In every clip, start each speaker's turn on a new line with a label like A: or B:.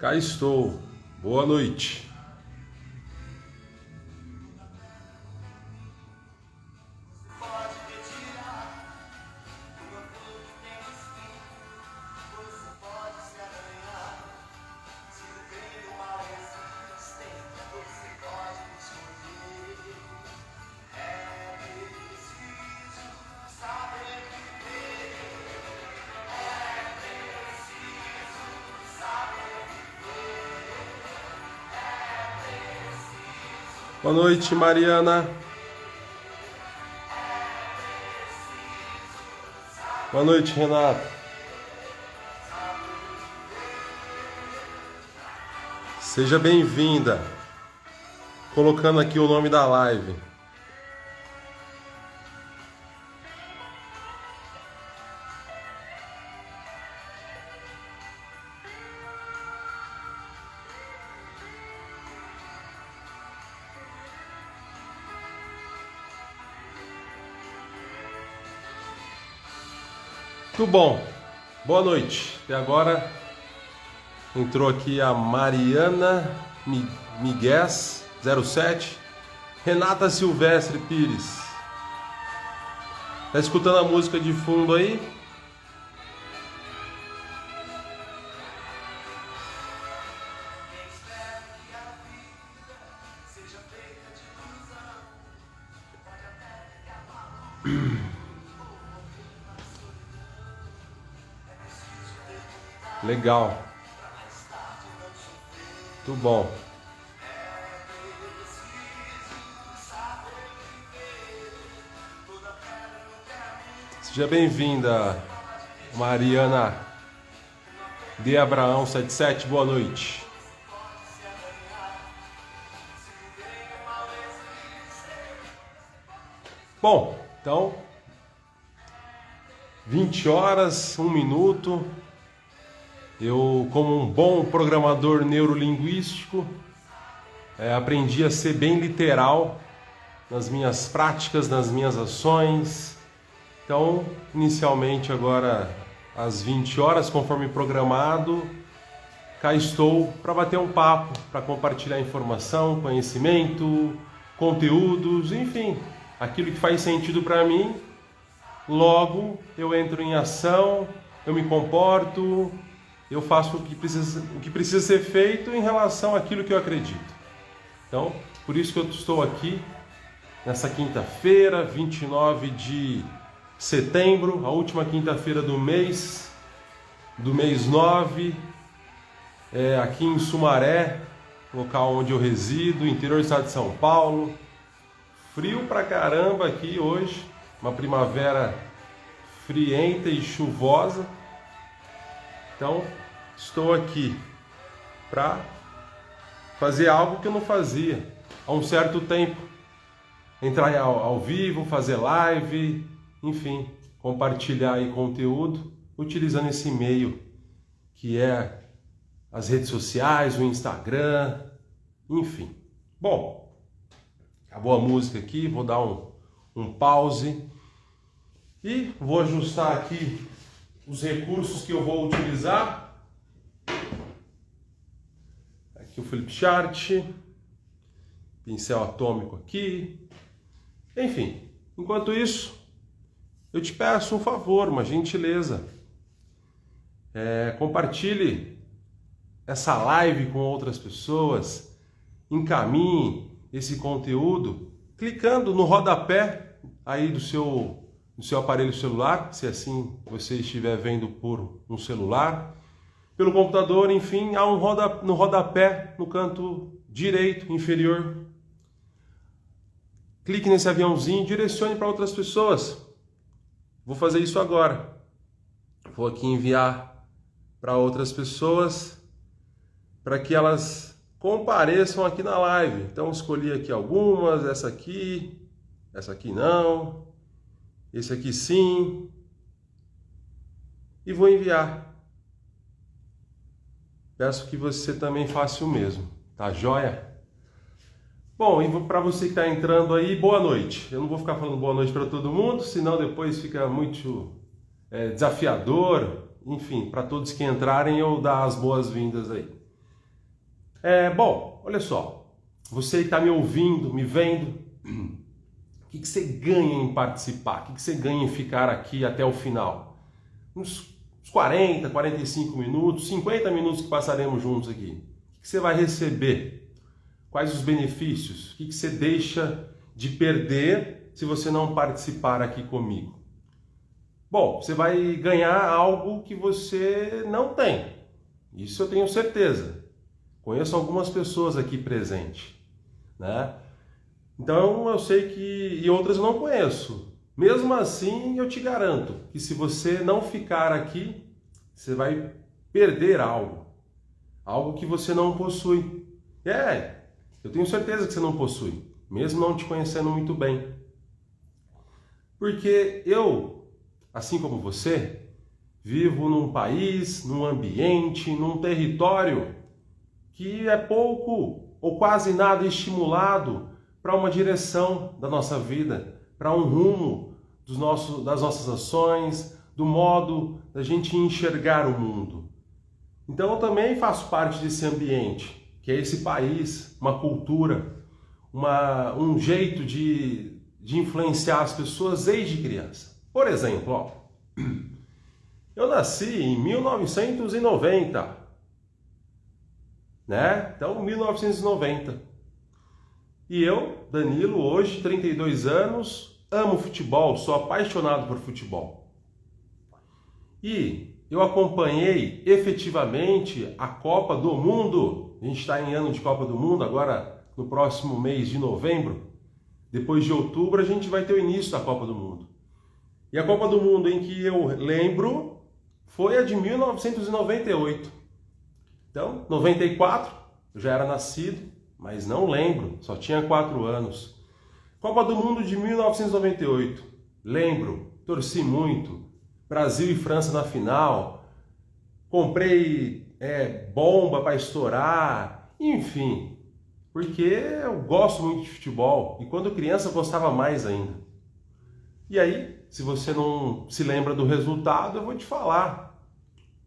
A: Cá estou. Boa noite. Boa noite, Mariana. Boa noite, Renato. Seja bem-vinda. Colocando aqui o nome da live. Tudo bom? Boa noite. Até agora entrou aqui a Mariana Miguel 07, Renata Silvestre Pires. Tá escutando a música de fundo aí? Legal. Muito bom. Seja bem-vinda, Mariana de Abraão 77. Boa noite. Bom, então 20 horas, 1 minuto. Eu, como um bom programador neurolinguístico, aprendi a ser bem literal nas minhas práticas, nas minhas ações. Então, inicialmente agora às 20 horas, conforme programado, cá estou para bater um papo, para compartilhar informação, conhecimento, conteúdos, enfim, aquilo que faz sentido para mim. Logo, eu entro em ação, eu me comporto, eu faço o que precisa ser feito em relação àquilo que eu acredito. Então, por isso que eu estou aqui nessa quinta-feira, 29 de setembro, a última quinta-feira do mês 9, aqui em Sumaré, local onde eu resido, interior do estado de São Paulo. Frio pra caramba aqui hoje, uma primavera frienta e chuvosa. Então, estou aqui para fazer algo que eu não fazia há um certo tempo. Entrar ao vivo, fazer live, enfim, compartilhar aí conteúdo, utilizando esse meio que é as redes sociais, o Instagram, enfim. Bom, acabou a música aqui, vou dar um pause e vou ajustar aqui os recursos que eu vou utilizar. Aqui o Flip Chart, pincel atômico aqui. Enfim, enquanto isso, eu te peço um favor, uma gentileza. Compartilhe essa live com outras pessoas, encaminhe esse conteúdo clicando no rodapé aí do seu aparelho celular, se assim você estiver vendo por um celular, pelo computador, enfim, há no rodapé, no canto direito inferior. Clique nesse aviãozinho e direcione para outras pessoas. Vou fazer isso agora. Vou aqui enviar para outras pessoas para que elas compareçam aqui na live. Então escolhi aqui algumas, essa aqui não, esse aqui sim, e vou enviar. Peço que você também faça o mesmo, tá joia? Bom, e para você que está entrando aí, boa noite. Eu não vou ficar falando boa noite para todo mundo, senão depois fica muito desafiador. Enfim, para todos que entrarem, eu dar as boas-vindas aí. Bom, olha só, você está me ouvindo, me vendo, o que você ganha em participar? O que você ganha em ficar aqui até o final? Uns 40, 45 minutos, 50 minutos que passaremos juntos aqui. O que você vai receber? Quais os benefícios? O que você deixa de perder se você não participar aqui comigo? Bom, você vai ganhar algo que você não tem. Isso eu tenho certeza. Conheço algumas pessoas aqui presentes, né? Então eu sei que... e outras eu não conheço. Mesmo assim, eu te garanto que se você não ficar aqui, você vai perder algo. Algo que você não possui. Eu tenho certeza que você não possui, mesmo não te conhecendo muito bem. Porque eu, assim como você, vivo num país, num ambiente, num território que é pouco ou quase nada estimulado para uma direção da nossa vida, para um rumo das nossas ações, do modo da gente enxergar o mundo. Então eu também faço parte desse ambiente, que é esse país, uma cultura, um jeito de influenciar as pessoas desde criança. Por exemplo, eu nasci em 1990, né? Então, 1990. E eu, Danilo, hoje, 32 anos, amo futebol, sou apaixonado por futebol. E eu acompanhei efetivamente a Copa do Mundo. A gente está em ano de Copa do Mundo, agora no próximo mês de novembro. Depois de outubro a gente vai ter o início da Copa do Mundo. E a Copa do Mundo em que eu lembro foi a de 1998. Então, 94, eu já era nascido, mas não lembro, só tinha 4 anos. Copa do Mundo de 1998, lembro, torci muito. Brasil e França na final, comprei bomba para estourar, enfim, porque eu gosto muito de futebol e quando criança eu gostava mais ainda. E aí, se você não se lembra do resultado, eu vou te falar.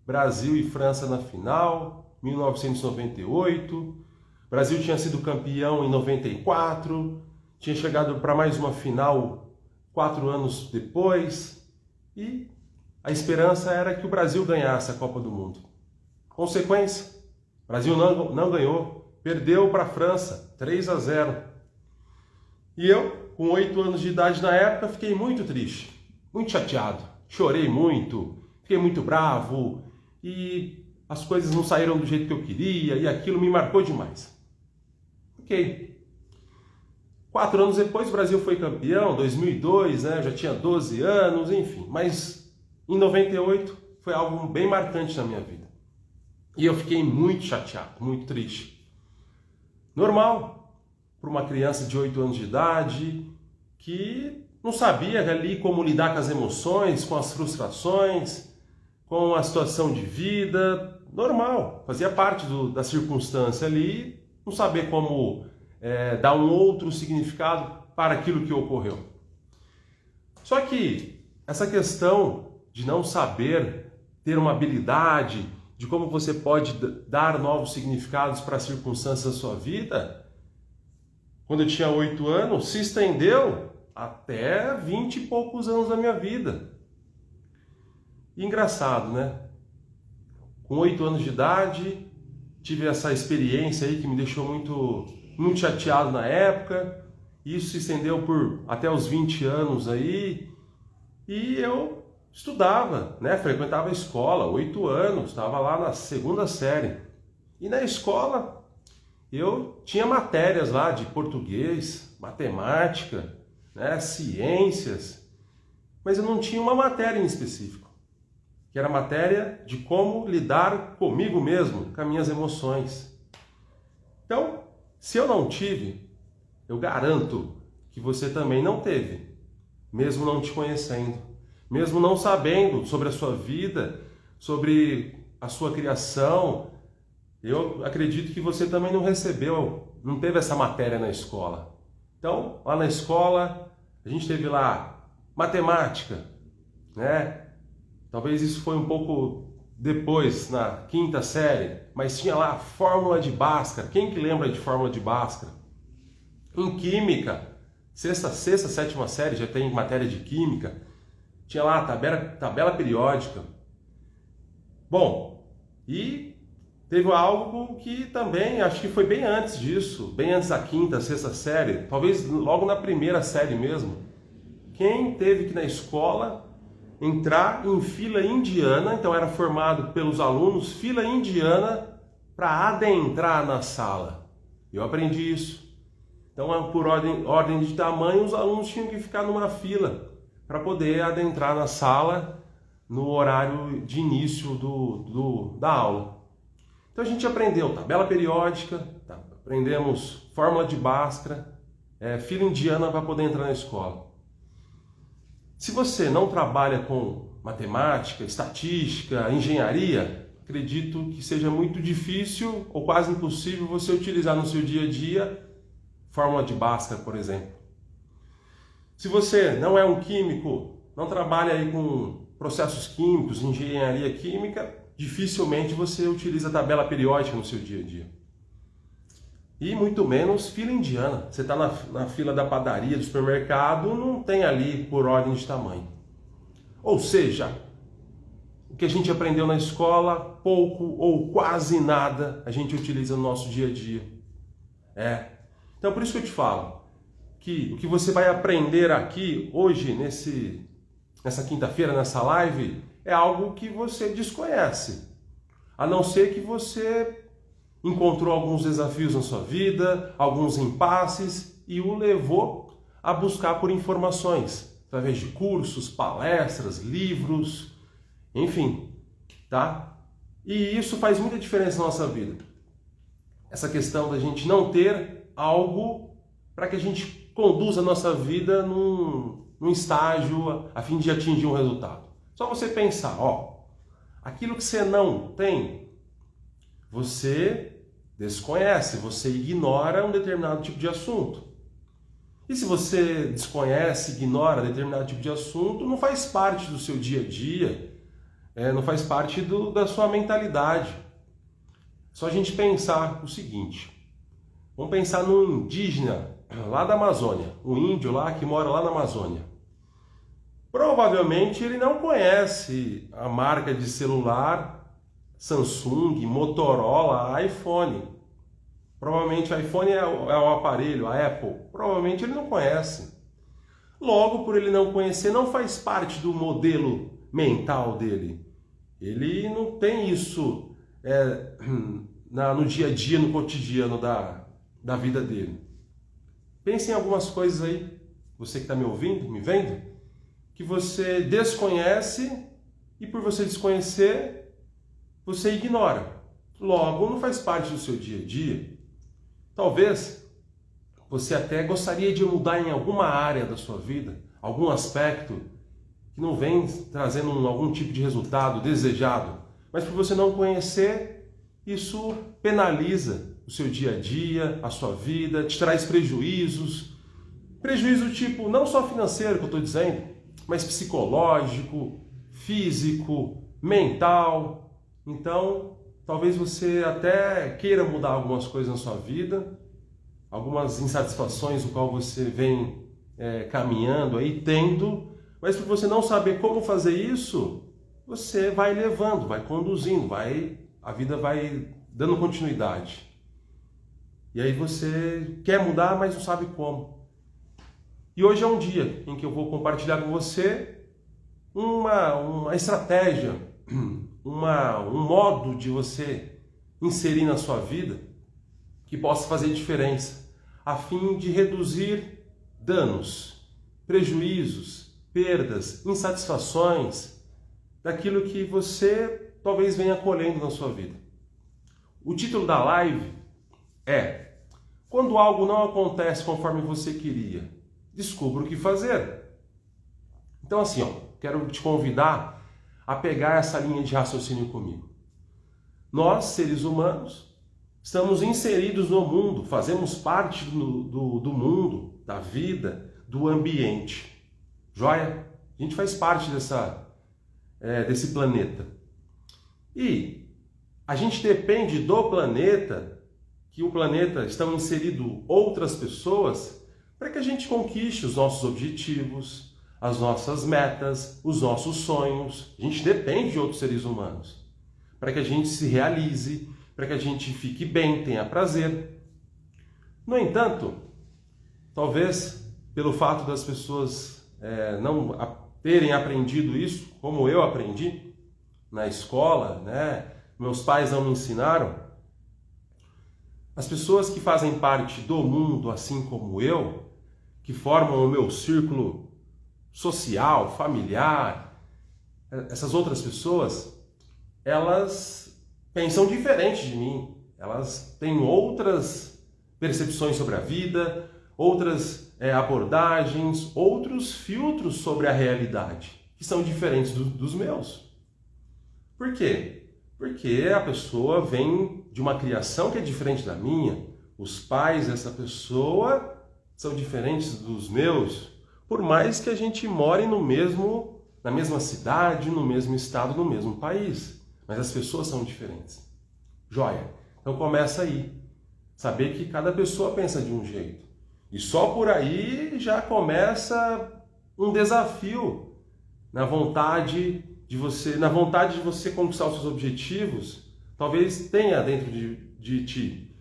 A: Brasil e França na final, 1998, Brasil tinha sido campeão em 94, tinha chegado para mais uma final 4 anos depois e a esperança era que o Brasil ganhasse a Copa do Mundo. Consequência, o Brasil não ganhou, perdeu para a França, 3-0. E eu, com 8 anos de idade na época, fiquei muito triste, muito chateado, chorei muito, fiquei muito bravo e as coisas não saíram do jeito que eu queria e aquilo me marcou demais. Ok. 4 anos depois o Brasil foi campeão, 2002, né? Eu já tinha 12 anos, enfim, mas em 98 foi algo bem marcante na minha vida. E eu fiquei muito chateado, muito triste. Normal, para uma criança de 8 anos de idade, que não sabia ali como lidar com as emoções, com as frustrações, com a situação de vida. Normal, fazia parte da circunstância ali, não saber como dar um outro significado para aquilo que ocorreu. Só que essa questão de não saber ter uma habilidade, de como você pode dar novos significados para as circunstâncias da sua vida, quando eu tinha 8 anos, se estendeu até 20 e poucos anos da minha vida. E engraçado, né? Com 8 anos de idade, tive essa experiência aí que me deixou muito chateado na época. Isso se estendeu por até os 20 anos aí. E eu estudava, né? Frequentava a escola, 8 anos, estava lá na 2ª série. E na escola eu tinha matérias lá de português, matemática, né? Ciências, mas eu não tinha uma matéria em específico, que era a matéria de como lidar comigo mesmo, com as minhas emoções. Então, se eu não tive, eu garanto que você também não teve, mesmo não te conhecendo. Mesmo não sabendo sobre a sua vida, sobre a sua criação, eu acredito que você também não recebeu, não teve essa matéria na escola. Então, lá na escola, a gente teve lá matemática, né? Talvez isso foi um pouco depois na quinta série, mas tinha lá a fórmula de Bhaskara. Quem que lembra de fórmula de Bhaskara? Em química, sexta, sétima série já tem matéria de química, tinha lá a tabela periódica. Bom, e teve algo que também, acho que foi bem antes disso, bem antes da quinta, sexta série, talvez logo na primeira série mesmo. Quem teve que na escola entrar em fila indiana, então era formado pelos alunos, fila indiana para adentrar na sala. Eu aprendi isso. Então, por ordem de tamanho, os alunos tinham que ficar numa fila para poder adentrar na sala no horário de início da aula. Então a gente aprendeu tabela periódica, aprendemos fórmula de Bhaskara, fila indiana para poder entrar na escola. Se você não trabalha com matemática, estatística, engenharia, acredito que seja muito difícil ou quase impossível você utilizar no seu dia a dia fórmula de Bhaskara, por exemplo. Se você não é um químico, não trabalha aí com processos químicos, engenharia química, dificilmente você utiliza a tabela periódica no seu dia a dia. E muito menos fila indiana. Você está na fila da padaria, do supermercado, não tem ali por ordem de tamanho. Ou seja, o que a gente aprendeu na escola, pouco ou quase nada, a gente utiliza no nosso dia a dia. Então por isso que eu te falo, que o que você vai aprender aqui hoje, nessa quinta-feira, nessa live, é algo que você desconhece. A não ser que você encontrou alguns desafios na sua vida, alguns impasses e o levou a buscar por informações, através de cursos, palestras, livros, enfim, tá? E isso faz muita diferença na nossa vida. Essa questão da gente não ter algo para que a gente conduza a nossa vida num estágio a fim de atingir um resultado. Só você pensar, aquilo que você não tem, você desconhece, você ignora um determinado tipo de assunto. E se você desconhece, ignora determinado tipo de assunto, não faz parte do seu dia a dia, não faz parte da sua mentalidade. Só a gente pensar o seguinte, vamos pensar num indígena lá da Amazônia, um índio lá que mora lá na Amazônia. Provavelmente ele não conhece a marca de celular Samsung, Motorola, iPhone. Provavelmente o iPhone é o aparelho, a Apple. Provavelmente ele não conhece. Logo, por ele não conhecer, não faz parte do modelo mental dele. Ele não tem isso no dia a dia, no cotidiano da vida dele. Pense em algumas coisas aí, você que está me ouvindo, me vendo, que você desconhece e por você desconhecer, você ignora. Logo, não faz parte do seu dia a dia. Talvez você até gostaria de mudar em alguma área da sua vida, algum aspecto que não vem trazendo algum tipo de resultado desejado, mas por você não conhecer, isso penaliza o seu dia a dia, a sua vida, te traz prejuízos. Prejuízo tipo, não só financeiro que eu estou dizendo, mas psicológico, físico, mental. Então, talvez você até queira mudar algumas coisas na sua vida, algumas insatisfações no qual você vem caminhando aí, tendo, mas por você não saber como fazer isso, você vai levando, vai conduzindo, a vida vai dando continuidade. E aí você quer mudar, mas não sabe como. E hoje é um dia em que eu vou compartilhar com você uma estratégia, um modo de você inserir na sua vida que possa fazer diferença, a fim de reduzir danos, prejuízos, perdas, insatisfações daquilo que você talvez venha colhendo na sua vida. O título da live é: quando algo não acontece conforme você queria, descubra o que fazer. Então assim, quero te convidar a pegar essa linha de raciocínio comigo. Nós, seres humanos, estamos inseridos no mundo, fazemos parte do mundo, da vida, do ambiente. Joia? A gente faz parte desse planeta. E a gente depende do planeta, que o planeta estão inserido outras pessoas, para que a gente conquiste os nossos objetivos, as nossas metas, os nossos sonhos. A gente depende de outros seres humanos, para que a gente se realize, para que a gente fique bem, tenha prazer. No entanto, talvez pelo fato das pessoas não terem aprendido isso, como eu aprendi na escola, né? Meus pais não me ensinaram. As pessoas que fazem parte do mundo, assim como eu, que formam o meu círculo social, familiar, essas outras pessoas, elas pensam diferente de mim. Elas têm outras percepções sobre a vida, outras abordagens, outros filtros sobre a realidade, que são diferentes dos meus. Por quê? Porque a pessoa vem de uma criação que é diferente da minha. Os pais dessa pessoa são diferentes dos meus. Por mais que a gente more na mesma cidade, no mesmo estado, no mesmo país. Mas as pessoas são diferentes. Joia? Então começa aí. Saber que cada pessoa pensa de um jeito. E só por aí já começa um desafio na vontade de você conquistar os seus objetivos. Talvez tenha dentro de ti,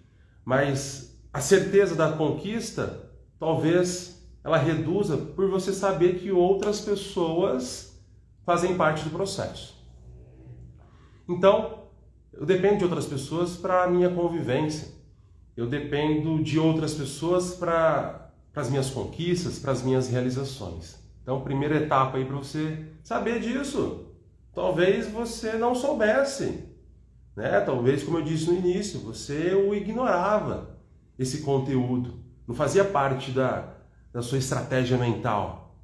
A: mas a certeza da conquista, talvez ela reduza por você saber que outras pessoas fazem parte do processo. Então, eu dependo de outras pessoas para a minha convivência. Eu dependo de outras pessoas para as minhas conquistas, para as minhas realizações. Então, primeira etapa aí para você saber disso. Talvez você não soubesse, né? Talvez, como eu disse no início, você o ignorava, esse conteúdo. Não fazia parte da sua estratégia mental.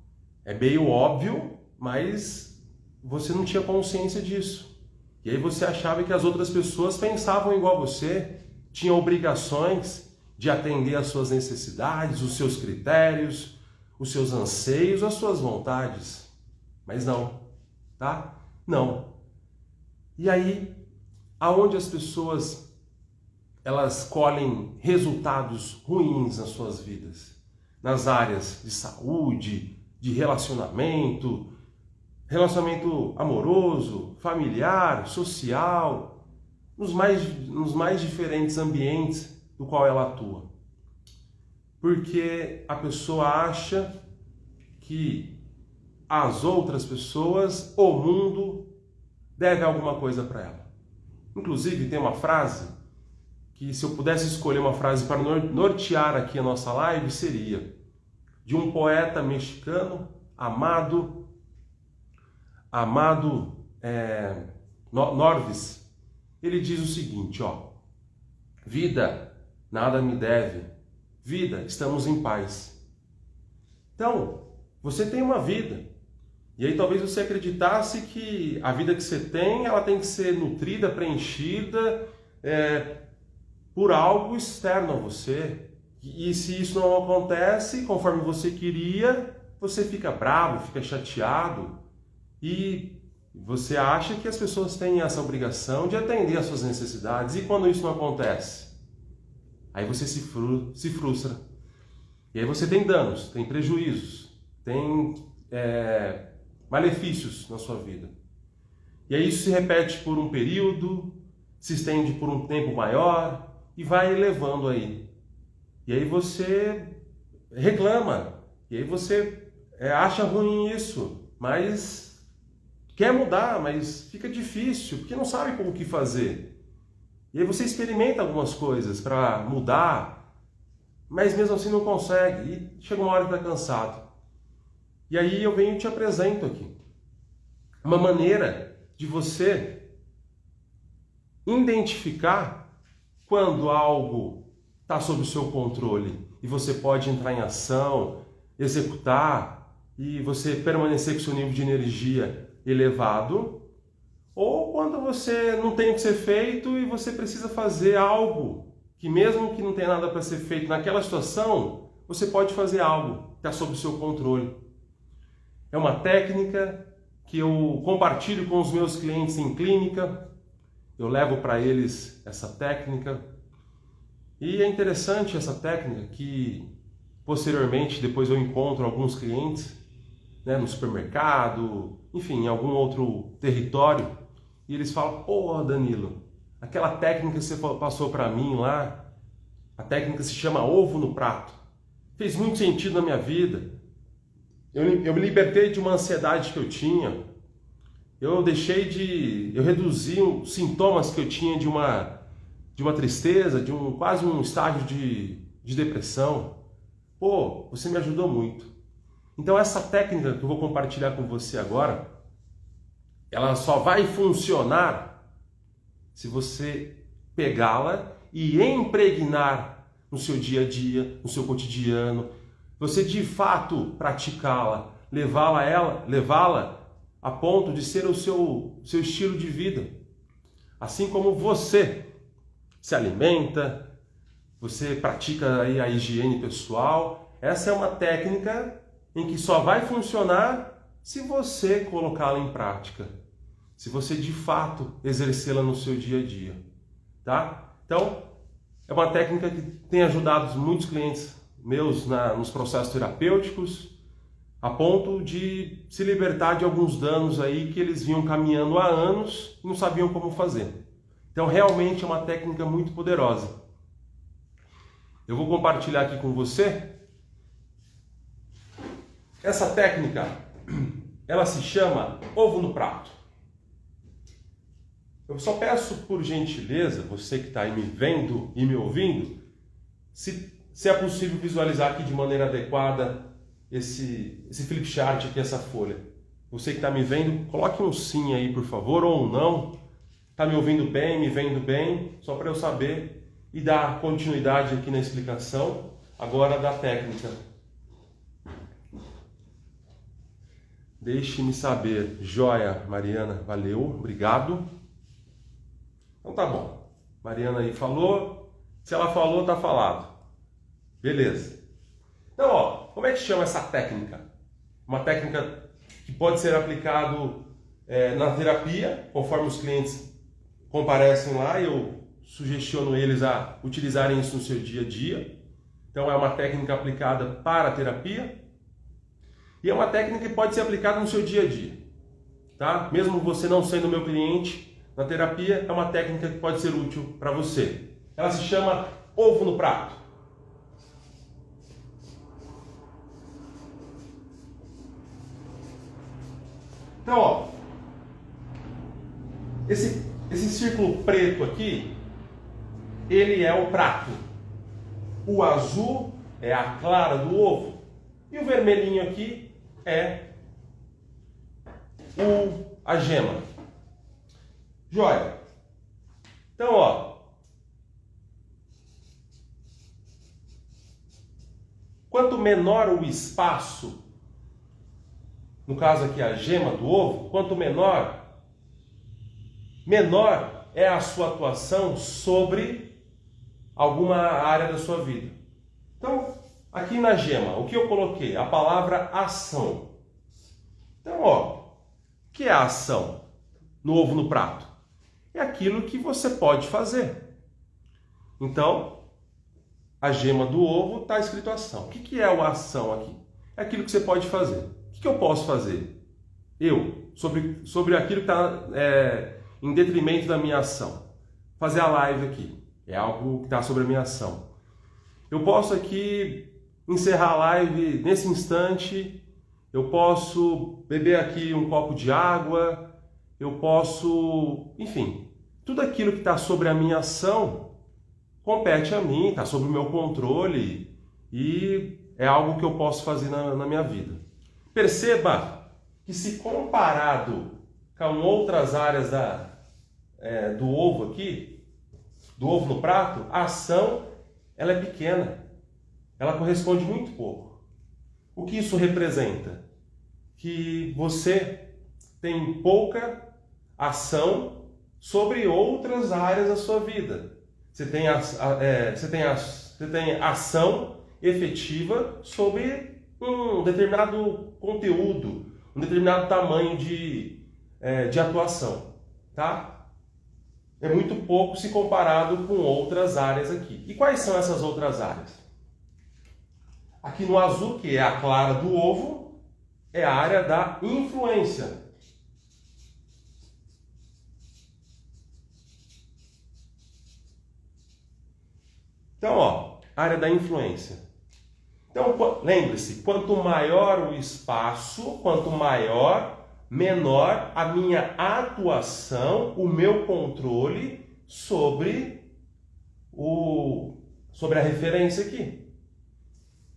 A: É meio óbvio, mas você não tinha consciência disso. E aí você achava que as outras pessoas pensavam igual você, tinham obrigações de atender às suas necessidades, os seus critérios, os seus anseios, as suas vontades. Mas não, tá? Não. E aí, aonde as pessoas elas colhem resultados ruins nas suas vidas? Nas áreas de saúde, de relacionamento amoroso, familiar, social, nos mais diferentes ambientes do qual ela atua. Porque a pessoa acha que as outras pessoas, o mundo, deve alguma coisa para ela. Inclusive, tem uma frase que, se eu pudesse escolher uma frase para nortear aqui a nossa live, seria de um poeta mexicano, Amado Norvis. Ele diz o seguinte, vida, nada me deve. Vida, estamos em paz. Então, você tem uma vida. E aí talvez você acreditasse que a vida que você tem, ela tem que ser nutrida, preenchida por algo externo a você. E se isso não acontece conforme você queria, você fica bravo, fica chateado. E você acha que as pessoas têm essa obrigação de atender às suas necessidades. E quando isso não acontece? Aí você se frustra. E aí você tem danos, tem prejuízos, tem malefícios na sua vida. E aí isso se repete por um período, se estende por um tempo maior e vai elevando aí. E aí você reclama, e aí você acha ruim isso, mas quer mudar, mas fica difícil, porque não sabe como que fazer. E aí você experimenta algumas coisas para mudar, mas mesmo assim não consegue, e chega uma hora que está cansado. E aí eu venho e te apresento aqui uma maneira de você identificar quando algo está sob o seu controle e você pode entrar em ação, executar e você permanecer com seu nível de energia elevado, ou quando você não tem o que ser feito e você precisa fazer algo que, mesmo que não tenha nada para ser feito naquela situação, você pode fazer algo que está sob o seu controle. É uma técnica que eu compartilho com os meus clientes em clínica, eu levo para eles essa técnica. E é interessante essa técnica que posteriormente depois eu encontro alguns clientes, né, no supermercado, enfim, em algum outro território, e eles falam: pô, Danilo, aquela técnica que você passou para mim lá, a técnica se chama ovo no prato, fez muito sentido na minha vida. Eu me libertei de uma ansiedade que eu tinha, eu reduzi os sintomas que eu tinha de uma tristeza, quase um estágio de depressão. Pô, você me ajudou muito. Então essa técnica que eu vou compartilhar com você agora, ela só vai funcionar se você pegá-la e impregnar no seu dia a dia, no seu cotidiano, você de fato praticá-la, levá-la a ponto de ser o seu estilo de vida. Assim como você se alimenta, você pratica aí a higiene pessoal, essa é uma técnica em que só vai funcionar se você colocá-la em prática, se você de fato exercê-la no seu dia a dia, tá? Então, é uma técnica que tem ajudado muitos clientes meus nos processos terapêuticos, a ponto de se libertar de alguns danos aí que eles vinham caminhando há anos e não sabiam como fazer. Então, realmente é uma técnica muito poderosa. Eu vou compartilhar aqui com você. Essa técnica, ela se chama ovo no prato. Eu só peço por gentileza, você que está aí me vendo e me ouvindo, se é possível visualizar aqui de maneira adequada esse flip chart aqui, essa folha. Você que está me vendo, coloque um sim aí, por favor, ou um não. Está me ouvindo bem, me vendo bem, só para eu saber e dar continuidade aqui na explicação agora da técnica. Deixe-me saber. Joia, Mariana, valeu, obrigado. Então tá bom. Mariana aí falou. Se ela falou, tá falado. Beleza. Então, ó, como é que chama essa técnica? Uma técnica que pode ser aplicado na terapia, conforme os clientes comparecem lá, eu sugestiono eles a utilizarem isso no seu dia a dia. Então é uma técnica aplicada para a terapia e é uma técnica que pode ser aplicada no seu dia a dia, tá? Mesmo você não sendo meu cliente, na terapia é uma técnica que pode ser útil para você. Ela se chama ovo no prato. Então, ó, esse círculo preto aqui, ele é o prato. O azul é a clara do ovo. E o vermelhinho aqui é a gema. Joia. Então, ó, quanto menor o espaço, no caso aqui a gema do ovo, quanto menor é a sua atuação sobre alguma área da sua vida. Então, aqui na gema, o que eu coloquei? A palavra ação. Então, ó, o que é a ação no ovo no prato? É aquilo que você pode fazer. Então, a gema do ovo está escrito ação. O que é a ação aqui? É aquilo que você pode fazer. O que eu posso fazer? Sobre aquilo que está em detrimento da minha ação. Fazer a live aqui. É algo que está sobre a minha ação. Eu posso aqui encerrar a live nesse instante. Eu posso beber aqui um copo de água. Eu posso, enfim, tudo aquilo que está sobre a minha ação compete a mim, está sob o meu controle e é algo que eu posso fazer na minha vida. Perceba que se comparado com outras áreas do ovo aqui, do ovo no prato, a ação ela é pequena, ela corresponde muito pouco. O que isso representa? Que você tem pouca ação sobre outras áreas da sua vida. Você tem ação efetiva sobre um determinado conteúdo, um determinado tamanho de atuação, tá? é muito pouco se comparado com outras áreas aqui. E quais são essas outras áreas? Aqui no azul, que é a clara do ovo, é a área da influência. Então, ó, área da influência. Então, lembre-se, quanto maior o espaço, quanto menor a minha atuação, o meu controle sobre a referência aqui.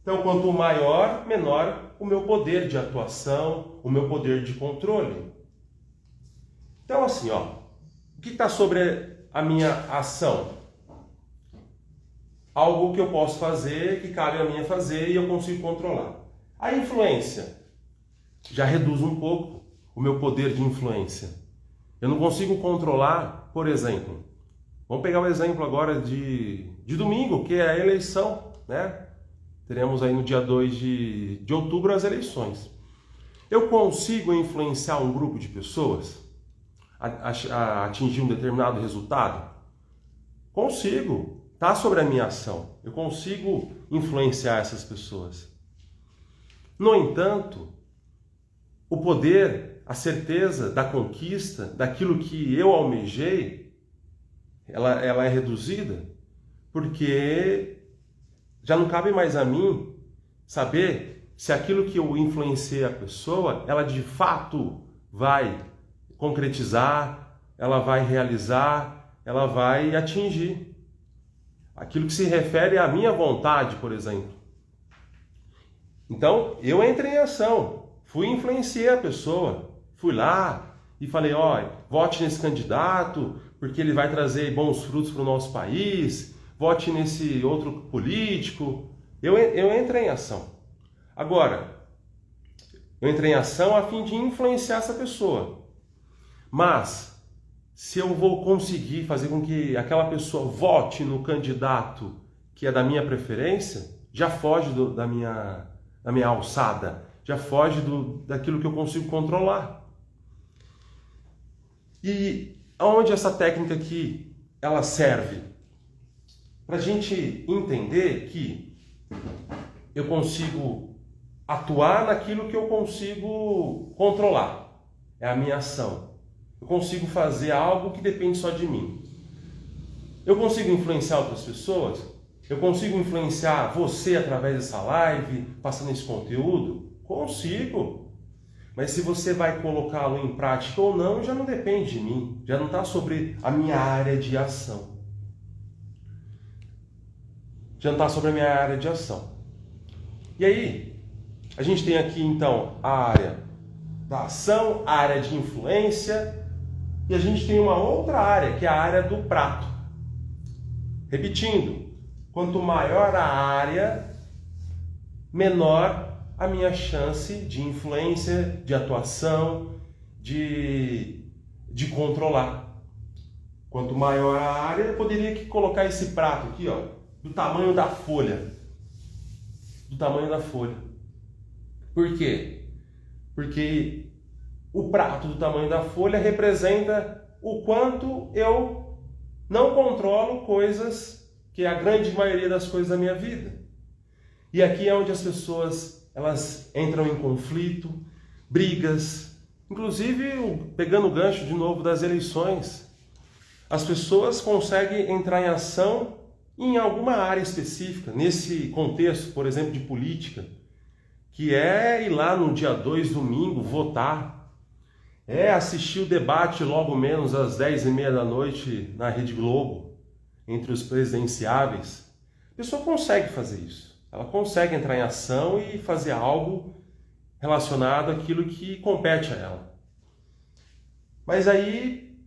A: Então, quanto maior, menor o meu poder de atuação, o meu poder de controle. Então, assim, ó, o que está sobre a minha ação? Algo que eu posso fazer, que cabe a mim fazer e eu consigo controlar. A influência já reduz um pouco o meu poder de influência. Eu não consigo controlar, por exemplo, vamos pegar o exemplo agora de domingo, que é a eleição, né? Teremos aí no dia 2 de outubro as eleições. Eu consigo influenciar um grupo de pessoas a atingir um determinado resultado? Consigo. Está sobre a minha ação. Eu consigo influenciar essas pessoas. No entanto, o poder, a certeza da conquista, daquilo que eu almejei, ela é reduzida, porque já não cabe mais a mim saber se aquilo que eu influenciei a pessoa, ela de fato vai concretizar, ela vai realizar, ela vai atingir. Aquilo que se refere à minha vontade, por exemplo. Então, eu entrei em ação, fui e influenciei a pessoa, fui lá e falei, ó, vote nesse candidato, porque ele vai trazer bons frutos para o nosso país, vote nesse outro político. Eu entrei em ação. Agora, eu entrei em ação a fim de influenciar essa pessoa. Mas, se eu vou conseguir fazer com que aquela pessoa vote no candidato que é da minha preferência, já foge da minha alçada, já foge daquilo que eu consigo controlar. E aonde essa técnica aqui ela serve? Para a gente entender que eu consigo atuar naquilo que eu consigo controlar, é a minha ação. Eu consigo fazer algo que depende só de mim. Eu consigo influenciar outras pessoas? Eu consigo influenciar você através dessa live, passando esse conteúdo? Consigo. Mas se você vai colocá-lo em prática ou não, já não depende de mim. Já não está sobre a minha área de ação. Já não está sobre a minha área de ação. E aí, a gente tem aqui então a área da ação, a área de influência, e a gente tem uma outra área, que é a área do prato. Repetindo, quanto maior a área, menor a minha chance de influência, de atuação, de controlar. Quanto maior a área, eu poderia aqui colocar esse prato aqui, ó, do tamanho da folha. Do tamanho da folha. Por quê? Porque o prato do tamanho da folha representa o quanto eu não controlo coisas, que é a grande maioria das coisas da minha vida. E aqui é onde as pessoas elas entram em conflito, brigas, inclusive pegando o gancho de novo das eleições. As pessoas conseguem entrar em ação em alguma área específica, nesse contexto, por exemplo, de política, que é ir lá no dia 2, domingo, votar. É assistir o debate logo menos às 10h30 da noite na Rede Globo, entre os presidenciáveis. A pessoa consegue fazer isso. Ela consegue entrar em ação e fazer algo relacionado àquilo que compete a ela. Mas aí,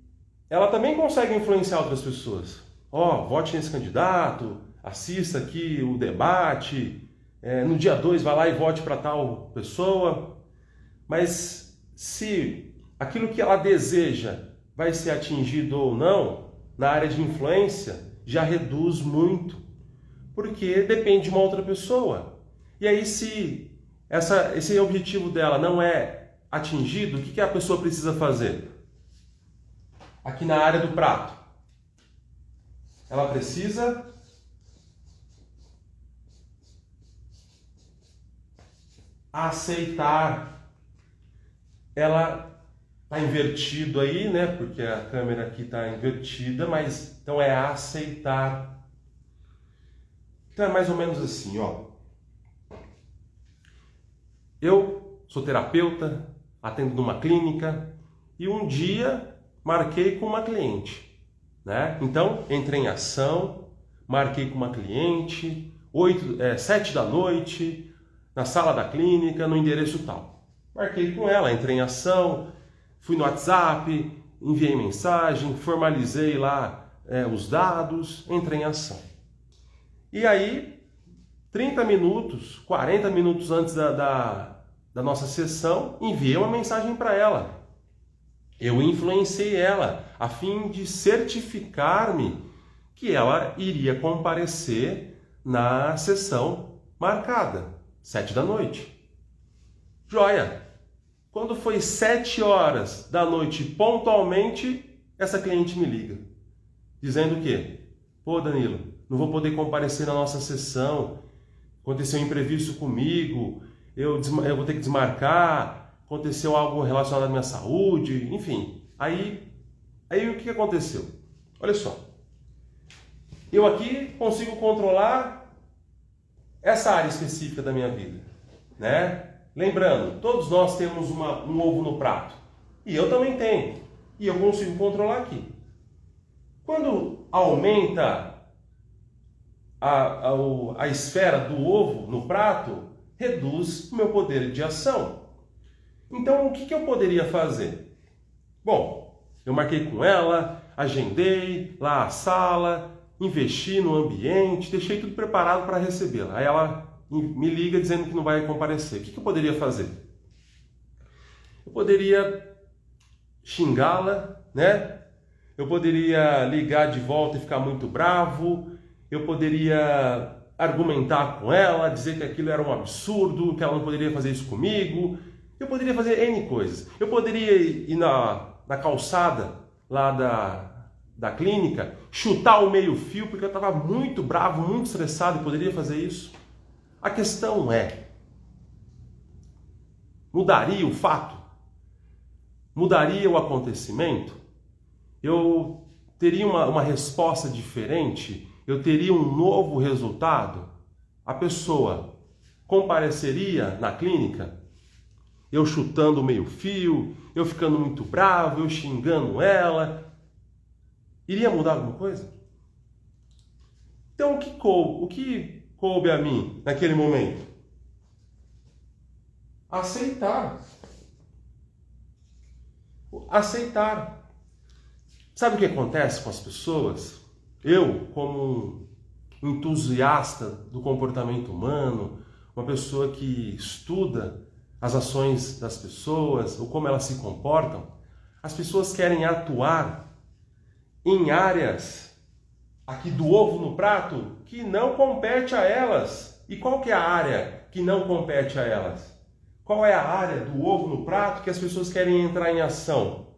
A: ela também consegue influenciar outras pessoas. Ó, vote nesse candidato, assista aqui o debate, no dia 2 vai lá e vote para tal pessoa. Mas se aquilo que ela deseja vai ser atingido ou não, na área de influência, já reduz muito, porque depende de uma outra pessoa. E aí, se esse objetivo dela não é atingido, o que a pessoa precisa fazer? Aqui na área do prato, ela precisa aceitar. Ela está invertido aí, né? Porque a câmera aqui está invertida, mas então é aceitar. Então é mais ou menos assim, ó. Eu sou terapeuta, atendo numa clínica e um dia marquei com uma cliente, né? Então entrei em ação, marquei com uma cliente, 7 da noite, na sala da clínica, no endereço tal. Marquei com ela, entrei em ação, fui no WhatsApp, enviei mensagem, formalizei lá os dados, entrei em ação. E aí, 30 minutos, 40 minutos antes da nossa sessão, enviei uma mensagem para ela. Eu influenciei ela a fim de certificar-me que ela iria comparecer na sessão marcada, 7 da noite. Joia! Quando foi 7 horas da noite, pontualmente, essa cliente me liga, dizendo o quê? Pô, Danilo, não vou poder comparecer na nossa sessão, aconteceu um imprevisto comigo, eu vou ter que desmarcar, aconteceu algo relacionado à minha saúde, enfim. Aí o que aconteceu? Olha só, eu aqui consigo controlar essa área específica da minha vida, né? Lembrando, todos nós temos um ovo no prato, e eu também tenho, e eu consigo controlar aqui. Quando aumenta a esfera do ovo no prato, reduz o meu poder de ação. Então, o que eu poderia fazer? Bom, eu marquei com ela, agendei lá a sala, investi no ambiente, deixei tudo preparado para recebê-la. Aí ela me liga dizendo que não vai comparecer. O que eu poderia fazer? Eu poderia xingá-la, né? Eu poderia ligar de volta e ficar muito bravo. Eu poderia argumentar com ela, dizer que aquilo era um absurdo, que ela não poderia fazer isso comigo. Eu poderia fazer N coisas. Eu poderia ir na calçada lá da clínica, chutar o meio-fio, porque eu estava muito bravo, muito estressado e poderia fazer isso. A questão é, mudaria o fato? Mudaria o acontecimento? Eu teria uma resposta diferente? Eu teria um novo resultado? A pessoa compareceria na clínica? Eu chutando o meio-fio, eu ficando muito bravo, eu xingando ela. Iria mudar alguma coisa? Então, o que coube a mim naquele momento? Aceitar. Aceitar. Sabe o que acontece com as pessoas? Eu, como um entusiasta do comportamento humano, uma pessoa que estuda as ações das pessoas, ou como elas se comportam, as pessoas querem atuar em áreas aqui do ovo no prato que não compete a elas. E qual que é a área que não compete a elas? Qual é a área do ovo no prato que as pessoas querem entrar em ação,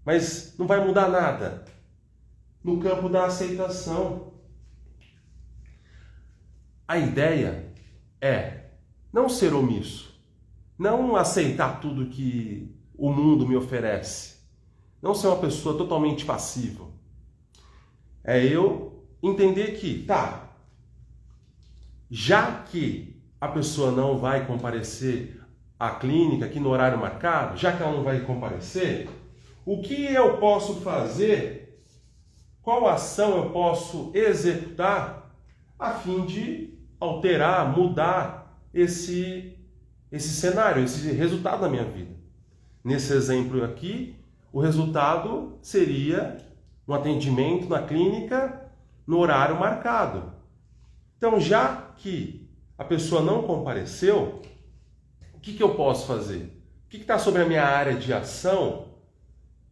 A: mas não vai mudar nada? No campo da aceitação. A ideia é não ser omisso, não aceitar tudo que o mundo me oferece, não ser uma pessoa totalmente passiva. É eu entender que, já que a pessoa não vai comparecer à clínica aqui no horário marcado, já que ela não vai comparecer, o que eu posso fazer? Qual ação eu posso executar a fim de alterar, mudar esse cenário, esse resultado da minha vida? Nesse exemplo aqui, o resultado seria um atendimento na clínica no horário marcado. Então, já que a pessoa não compareceu, o que eu posso fazer? O que está sobre a minha área de ação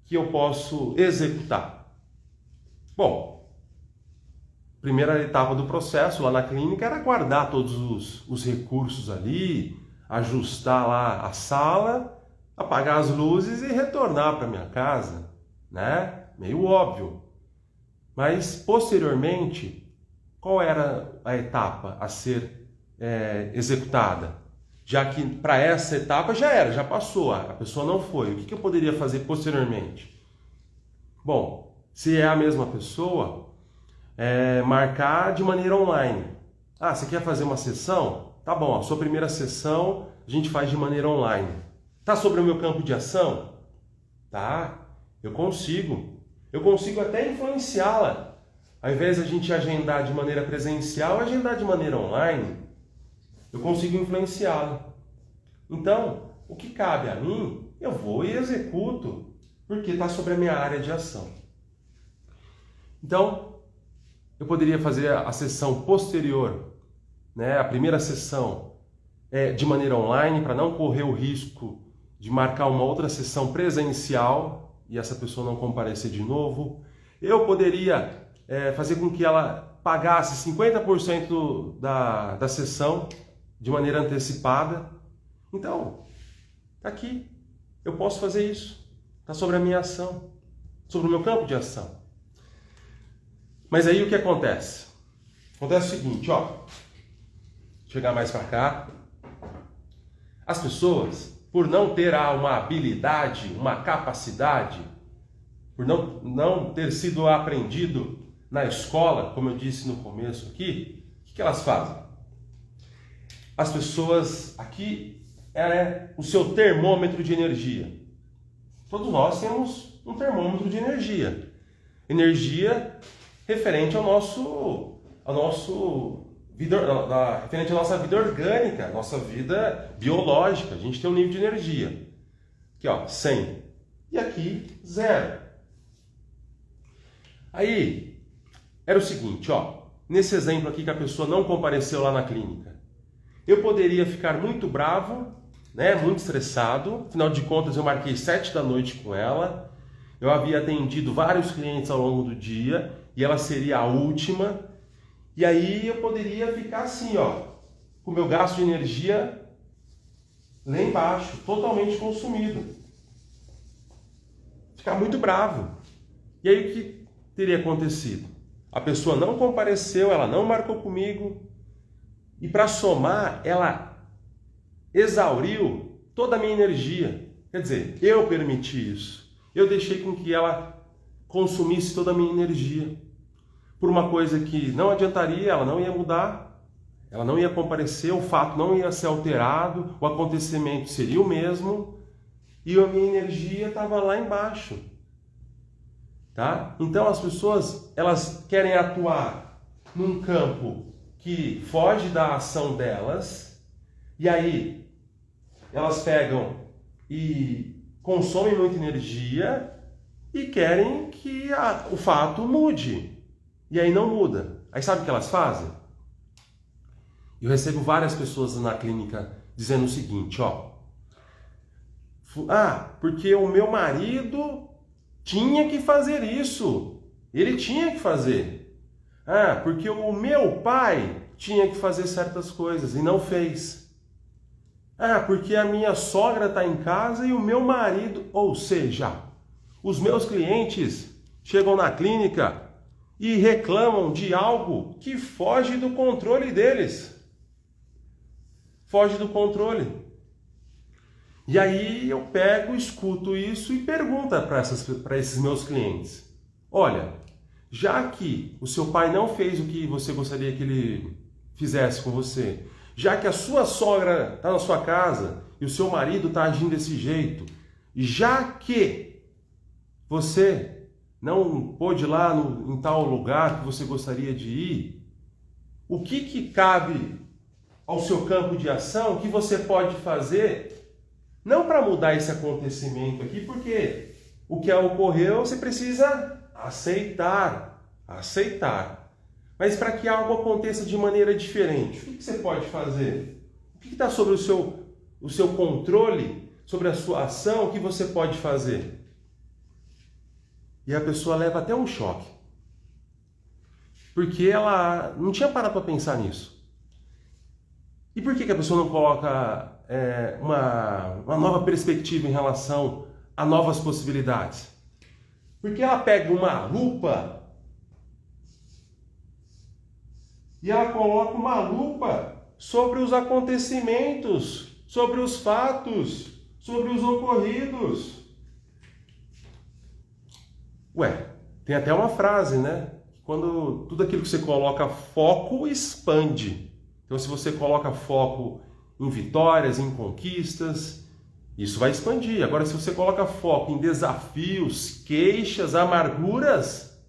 A: que eu posso executar? Bom, primeira etapa do processo lá na clínica era guardar todos os recursos ali, ajustar lá a sala, apagar as luzes e retornar para minha casa, né? Meio óbvio. Mas, posteriormente, qual era a etapa a ser executada? Já que para essa etapa já passou, a pessoa não foi. O que eu poderia fazer posteriormente? Bom, se é a mesma pessoa, marcar de maneira online. Ah, você quer fazer uma sessão? Tá bom, a sua primeira sessão a gente faz de maneira online. Tá sobre o meu campo de ação? Tá, eu consigo. Eu consigo até influenciá-la. Ao invés de a gente agendar de maneira presencial, agendar de maneira online, eu consigo influenciá-la. Então, o que cabe a mim, eu vou e executo, porque está sobre a minha área de ação. Então, eu poderia fazer a sessão posterior, a primeira sessão de maneira online, para não correr o risco de marcar uma outra sessão presencial e essa pessoa não comparecer de novo. Eu poderia fazer com que ela pagasse 50% da sessão de maneira antecipada. Então, está aqui. Eu posso fazer isso. Está sobre a minha ação, sobre o meu campo de ação. Mas aí o que acontece? Acontece o seguinte, ó. Vou chegar mais para cá. As pessoas, por não ter uma habilidade, uma capacidade, por não ter sido aprendido na escola, como eu disse no começo aqui, o que elas fazem? As pessoas, aqui é o seu termômetro de energia. Todos nós temos um termômetro de energia. Energia referente ao referente à nossa vida orgânica, nossa vida biológica. A gente tem um nível de energia. Aqui, ó, 100. E aqui, 0. Aí, era o seguinte, ó. Nesse exemplo aqui que a pessoa não compareceu lá na clínica. Eu poderia ficar muito bravo, muito estressado. Afinal de contas, eu marquei 7 da noite com ela. Eu havia atendido vários clientes ao longo do dia e ela seria a última. E aí eu poderia ficar assim, ó, com o meu gasto de energia lá embaixo, totalmente consumido. Ficar muito bravo. E aí o que teria acontecido? A pessoa não compareceu, ela não marcou comigo. E para somar, ela exauriu toda a minha energia. Quer dizer, eu permiti isso. Eu deixei com que ela consumisse toda a minha energia. Por uma coisa que não adiantaria, ela não ia mudar, ela não ia comparecer, o fato não ia ser alterado, o acontecimento seria o mesmo e a minha energia estava lá embaixo. Tá? Então as pessoas, elas querem atuar num campo que foge da ação delas, e aí elas pegam e consomem muita energia e querem que o fato mude. E aí não muda. Aí sabe o que elas fazem? Eu recebo várias pessoas na clínica dizendo o seguinte, ó. Porque o meu marido tinha que fazer isso. Ele tinha que fazer. Porque o meu pai tinha que fazer certas coisas e não fez. Porque a minha sogra está em casa e o meu marido... Ou seja, os meus clientes chegam na clínica e reclamam de algo que foge do controle deles. Foge do controle. E aí eu pego, escuto isso e pergunto para esses meus clientes. Olha, já que o seu pai não fez o que você gostaria que ele fizesse com você, já que a sua sogra está na sua casa e o seu marido está agindo desse jeito, já que você não pôde ir lá em tal lugar que você gostaria de ir, o que cabe ao seu campo de ação que você pode fazer, não para mudar esse acontecimento aqui, porque o que ocorreu você precisa aceitar, mas para que algo aconteça de maneira diferente, o que você pode fazer? O que está sobre o seu controle, sobre a sua ação, o que você pode fazer? E a pessoa leva até um choque. Porque ela não tinha parado para pensar nisso. E por que a pessoa não coloca uma nova perspectiva em relação a novas possibilidades? Porque ela pega uma lupa e ela coloca uma lupa sobre os acontecimentos, sobre os fatos, sobre os ocorridos. Ué, tem até uma frase, né? Quando tudo aquilo que você coloca foco expande. Então, se você coloca foco em vitórias, em conquistas, isso vai expandir. Agora, se você coloca foco em desafios, queixas, amarguras,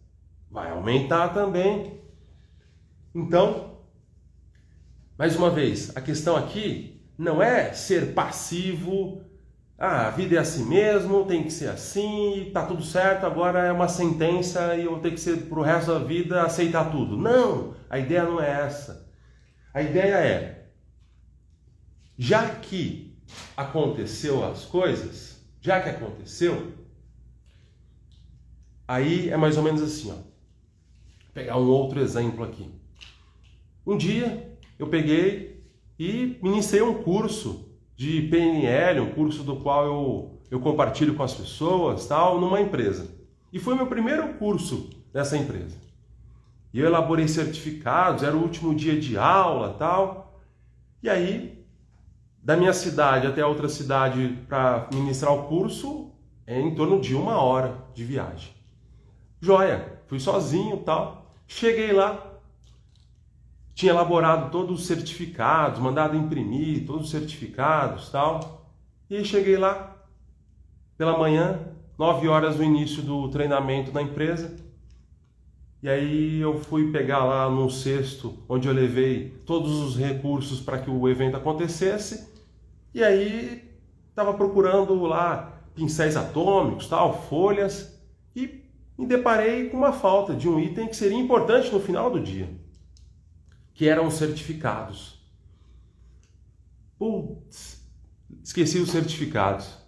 A: vai aumentar também. Então, mais uma vez, a questão aqui não é ser passivo. Ah, a vida é assim mesmo, tem que ser assim, tá tudo certo, agora é uma sentença e eu vou ter que ser pro resto da vida aceitar tudo. Não, a ideia não é essa. A ideia é, já que aconteceu as coisas, já que aconteceu, aí é mais ou menos assim, ó. Vou pegar um outro exemplo aqui. Um dia eu peguei e ministrei um curso de PNL, um curso do qual eu compartilho com as pessoas, tal, numa empresa. E foi meu primeiro curso dessa empresa. E eu elaborei certificados, era o último dia de aula, tal. E aí, da minha cidade até a outra cidade para ministrar o curso, é em torno de 1 hora de viagem. Joia, fui sozinho, tal. Cheguei lá, tinha elaborado todos os certificados, mandado imprimir todos os certificados, tal. E aí cheguei lá pela manhã, 9 horas do início do treinamento da empresa. E aí eu fui pegar lá num cesto onde eu levei todos os recursos para que o evento acontecesse. E aí estava procurando lá pincéis atômicos, tal, folhas, e me deparei com uma falta de um item que seria importante no final do dia, que eram os certificados. Putz, esqueci os certificados.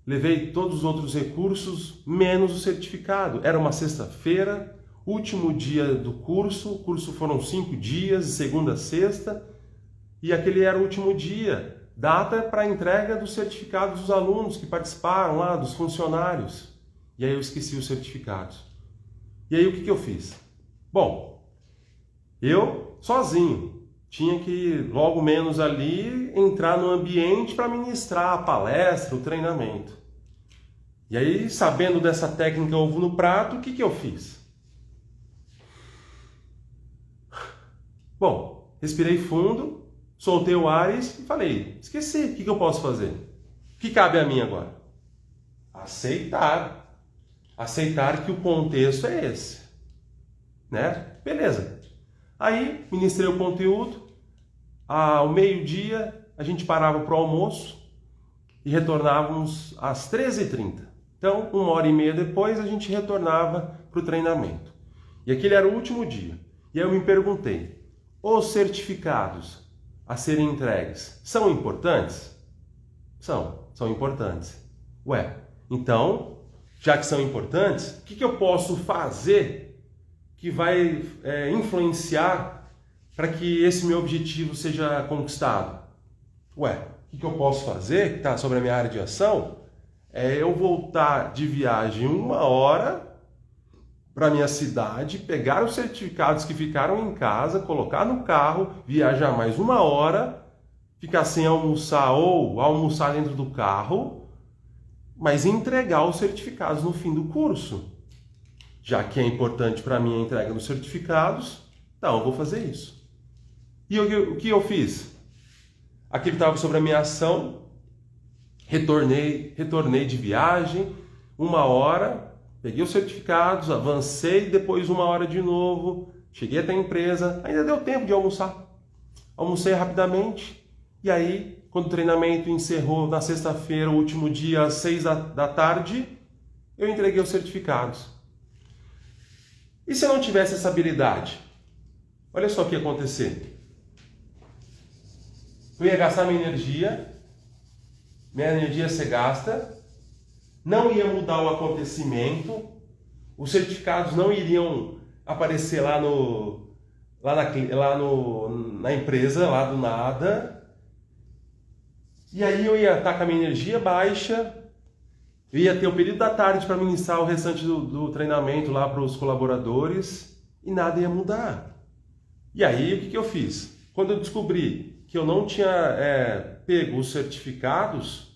A: Levei todos os outros recursos, menos o certificado. Era uma sexta-feira, último dia do curso. O curso foram 5 dias, de segunda a sexta. E aquele era o último dia. Data para a entrega dos certificados dos alunos que participaram lá, dos funcionários. E aí eu esqueci os certificados. E aí o que eu fiz? Bom, eu sozinho tinha que, logo menos ali, entrar no ambiente para ministrar a palestra, o treinamento. E aí, sabendo dessa técnica ovo no prato, o que eu fiz? Bom, respirei fundo, soltei o ar e falei, esqueci, o que eu posso fazer? O que cabe a mim agora? Aceitar. Aceitar que o contexto é esse. Né? Beleza. Aí, ministrei o conteúdo, ao meio-dia a gente parava para o almoço e retornávamos às 13h30. Então, 1h30 depois, a gente retornava para o treinamento. E aquele era o último dia. E aí eu me perguntei, os certificados a serem entregues são importantes? São importantes. Ué, então, já que são importantes, o que eu posso fazer que vai influenciar para que esse meu objetivo seja conquistado? Ué, o que eu posso fazer, que está sobre a minha área de ação, é eu voltar de viagem 1 hora para minha cidade, pegar os certificados que ficaram em casa, colocar no carro, viajar mais 1 hora, ficar sem almoçar ou almoçar dentro do carro, mas entregar os certificados no fim do curso. Já que é importante para mim a entrega dos certificados, então eu vou fazer isso. E o que eu fiz? Aquilo estava sobre a minha ação, retornei de viagem, 1 hora, peguei os certificados, avancei, depois 1 hora de novo, cheguei até a empresa, ainda deu tempo de almoçar. Almocei rapidamente, e aí, quando o treinamento encerrou na sexta-feira, o último dia, às 6h da tarde, eu entreguei os certificados. E se eu não tivesse essa habilidade? Olha só o que ia acontecer. Eu ia gastar minha energia ia ser gasta, não ia mudar o acontecimento, os certificados não iriam aparecer na empresa, lá do nada, e aí eu ia estar com a minha energia baixa, eu ia ter o período da tarde para ministrar o restante do treinamento lá para os colaboradores, e nada ia mudar. E aí, o que eu fiz? Quando eu descobri que eu não tinha pego os certificados,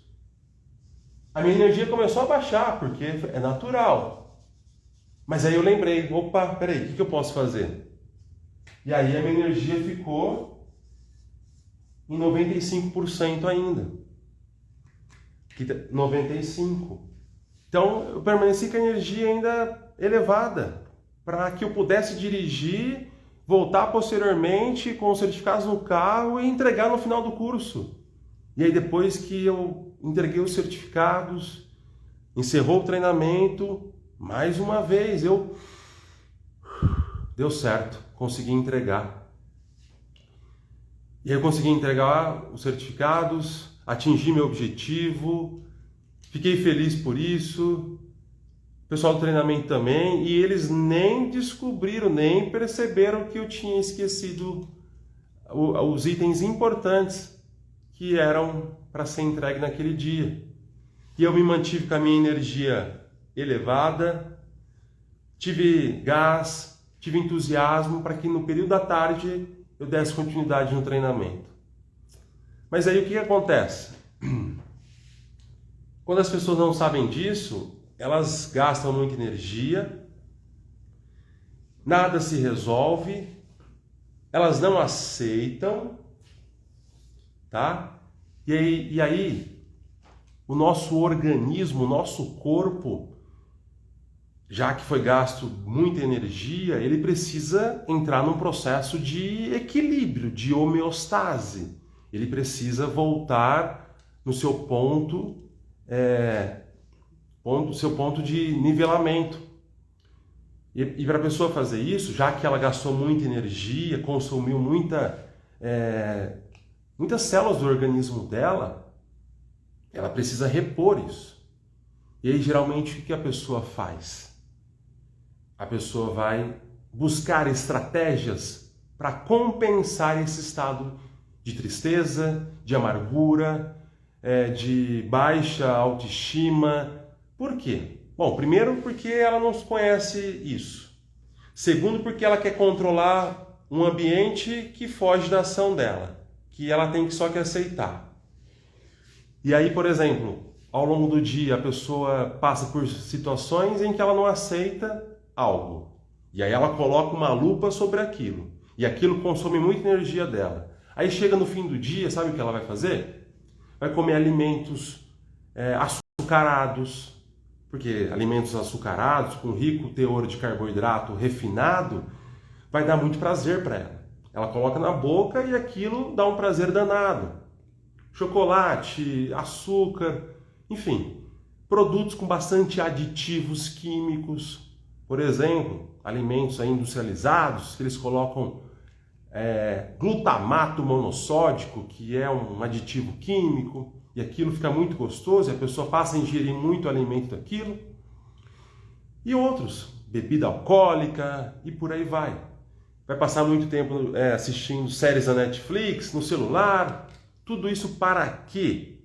A: a minha energia começou a baixar, porque é natural. Mas aí eu lembrei, opa, peraí, o que eu posso fazer? E aí a minha energia ficou em 95% ainda. 95%. Então, eu permaneci com a energia ainda elevada, para que eu pudesse dirigir, voltar posteriormente com os certificados no carro e entregar no final do curso. E aí, depois que eu entreguei os certificados, encerrou o treinamento, mais uma vez, deu certo, consegui entregar. E aí eu consegui entregar os certificados, atingi meu objetivo, fiquei feliz por isso, o pessoal do treinamento também, e eles nem descobriram, nem perceberam que eu tinha esquecido os itens importantes que eram para ser entregue naquele dia. E eu me mantive com a minha energia elevada, tive gás, tive entusiasmo para que no período da tarde eu desse continuidade no treinamento. Mas aí o que acontece? Quando as pessoas não sabem disso, elas gastam muita energia, nada se resolve, elas não aceitam, tá? E aí o nosso organismo, o nosso corpo, já que foi gasto muita energia, ele precisa entrar num processo de equilíbrio, de homeostase. Ele precisa voltar no seu seu ponto de nivelamento. E para a pessoa fazer isso, já que ela gastou muita energia, consumiu muitas células do organismo dela, ela precisa repor isso. E aí, geralmente, o que a pessoa faz? A pessoa vai buscar estratégias para compensar esse estado de tristeza, de amargura, de baixa autoestima. Por quê? Bom, primeiro porque ela não conhece isso. Segundo, porque ela quer controlar um ambiente que foge da ação dela, que ela tem só que aceitar. E aí, por exemplo, ao longo do dia a pessoa passa por situações em que ela não aceita algo. E aí ela coloca uma lupa sobre aquilo. E aquilo consome muita energia dela. Aí chega no fim do dia, sabe o que ela vai fazer? Vai comer alimentos açucarados, porque alimentos açucarados, com rico teor de carboidrato refinado, vai dar muito prazer para ela. Ela coloca na boca e aquilo dá um prazer danado. Chocolate, açúcar, enfim, produtos com bastante aditivos químicos. Por exemplo, alimentos industrializados, que eles colocam glutamato monossódico, que é um aditivo químico, e aquilo fica muito gostoso, e a pessoa passa a ingerir muito alimento daquilo. E outros, bebida alcoólica, e por aí vai. Vai passar muito tempo assistindo séries da Netflix, no celular. Tudo isso para quê?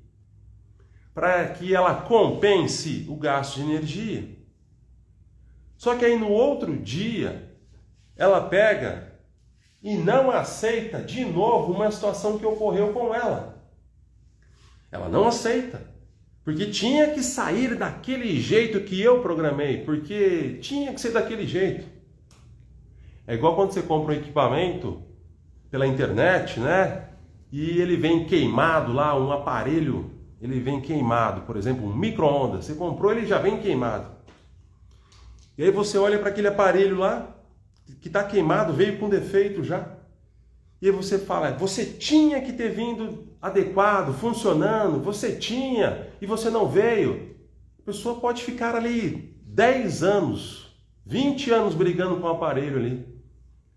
A: Para que ela compense o gasto de energia. Só que aí no outro dia, ela pega e não aceita de novo uma situação que ocorreu com ela. Ela não aceita, porque tinha que sair daquele jeito que eu programei, porque tinha que ser daquele jeito. É igual quando você compra um equipamento pela internet, né? E ele vem queimado lá, um aparelho, ele vem queimado, por exemplo, um micro-ondas. Você comprou, ele já vem queimado. E aí você olha para aquele aparelho lá, que está queimado, veio com defeito já. E aí você fala, você tinha que ter vindo adequado, funcionando, você tinha, e você não veio. A pessoa pode ficar ali 10 anos, 20 anos brigando com o aparelho ali,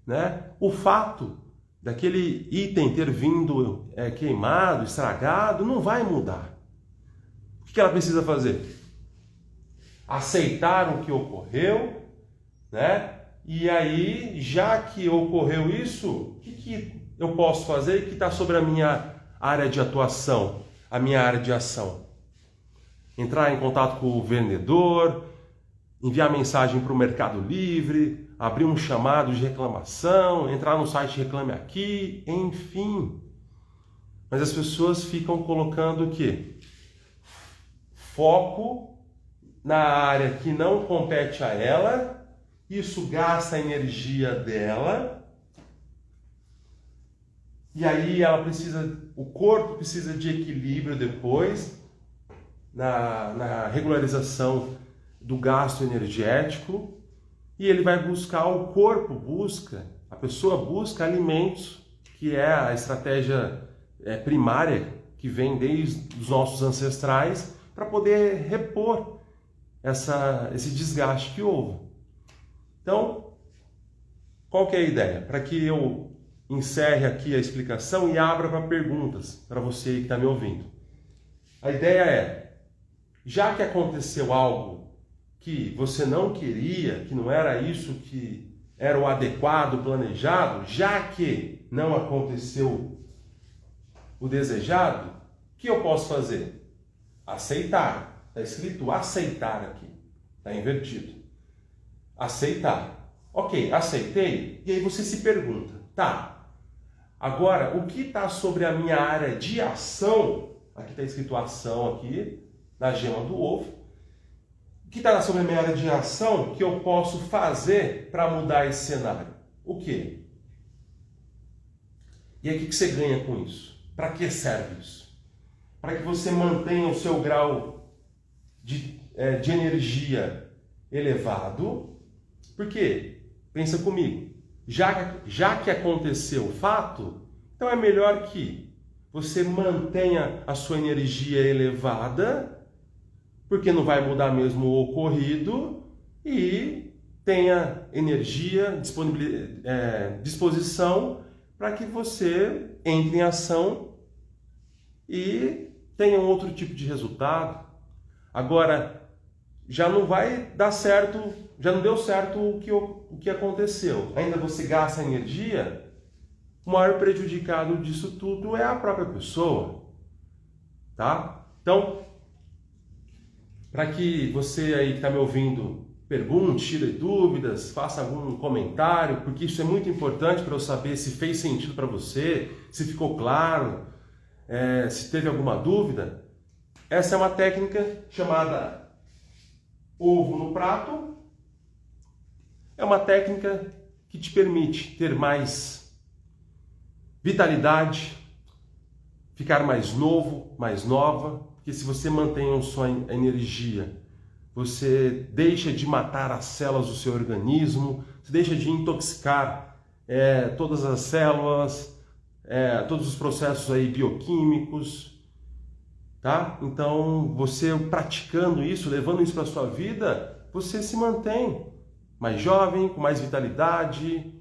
A: né? O fato daquele item ter vindo queimado, estragado, não vai mudar. O que ela precisa fazer? Aceitar o que ocorreu, né? E aí, já que ocorreu isso, o que eu posso fazer que está sobre a minha área de atuação, a minha área de ação? Entrar em contato com o vendedor, enviar mensagem para o Mercado Livre, abrir um chamado de reclamação, entrar no site Reclame Aqui, enfim. Mas as pessoas ficam colocando o quê? Foco na área que não compete a ela, isso gasta a energia dela, e aí o corpo precisa de equilíbrio depois, na regularização do gasto energético, e ele vai buscar, a pessoa busca alimentos, que é a estratégia primária que vem desde os nossos ancestrais, para poder repor esse desgaste que houve. Então, qual que é a ideia? Para que eu encerre aqui a explicação e abra para perguntas para você que está me ouvindo. A ideia é, já que aconteceu algo que você não queria, que não era isso que era o adequado, planejado, já que não aconteceu o desejado, o que eu posso fazer? Aceitar. Está escrito aceitar aqui. Está invertido. Aceitar. Ok, aceitei. E aí você se pergunta, tá, agora o que está sobre a minha área de ação? Aqui está escrito ação aqui, na gema do ovo. O que está sobre a minha área de ação que eu posso fazer para mudar esse cenário? O quê? E aí o que você ganha com isso? Para que serve isso? Para que você mantenha o seu grau de energia elevado. Por quê? Pensa comigo. Já que aconteceu o fato, então é melhor que você mantenha a sua energia elevada, porque não vai mudar mesmo o ocorrido, e tenha energia, disposição para que você entre em ação e tenha um outro tipo de resultado. Agora, já não vai dar certo, já não deu certo o que aconteceu. Ainda você gasta energia, o maior prejudicado disso tudo é a própria pessoa. Tá? Então, para que você aí que está me ouvindo pergunte, tire dúvidas, faça algum comentário, porque isso é muito importante para eu saber se fez sentido para você, se ficou claro, se teve alguma dúvida. Essa é uma técnica chamada ovo no prato. É uma técnica que te permite ter mais vitalidade, ficar mais novo, mais nova, porque se você mantém a sua energia, você deixa de matar as células do seu organismo, você deixa de intoxicar todas as células, todos os processos aí bioquímicos, tá? Então, você praticando isso, levando isso para a sua vida, você se mantém mais jovem, com mais vitalidade,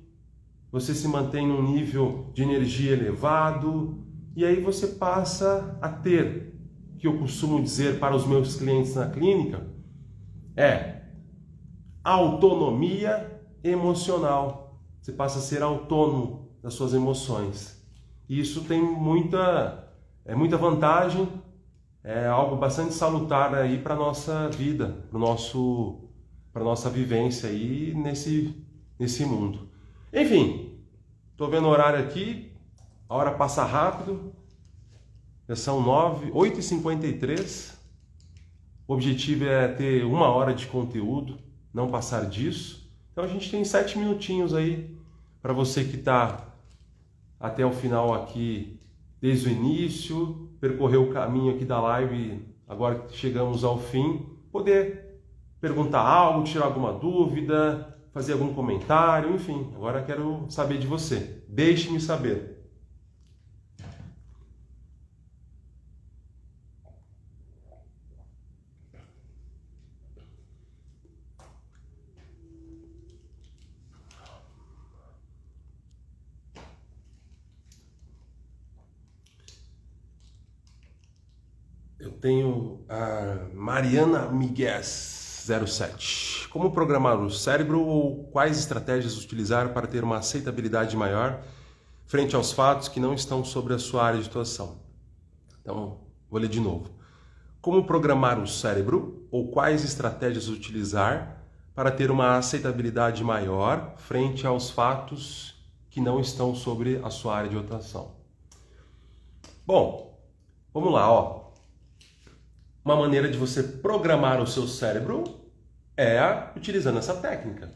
A: você se mantém num nível de energia elevado, e aí você passa a ter, que eu costumo dizer para os meus clientes na clínica, autonomia emocional. Você passa a ser autônomo das suas emoções. E isso tem muita vantagem, é algo bastante salutar aí para a nossa vida, para a nossa vivência aí nesse mundo. Enfim, estou vendo o horário aqui, a hora passa rápido, já são 8h53. O objetivo é ter 1 hora de conteúdo, não passar disso. Então a gente tem 7 minutinhos aí para você que está até o final aqui, desde o início, percorreu o caminho aqui da live, agora que chegamos ao fim, poder perguntar algo, tirar alguma dúvida, fazer algum comentário, enfim. Agora quero saber de você. Deixe-me saber. Eu tenho a Mariana Miguel 07. Como programar o cérebro ou quais estratégias utilizar para ter uma aceitabilidade maior frente aos fatos que não estão sobre a sua área de atuação? Então, vou ler de novo. Como programar o cérebro ou quais estratégias utilizar para ter uma aceitabilidade maior frente aos fatos que não estão sobre a sua área de atuação. Bom, vamos lá, ó. Uma maneira de você programar o seu cérebro é utilizando essa técnica.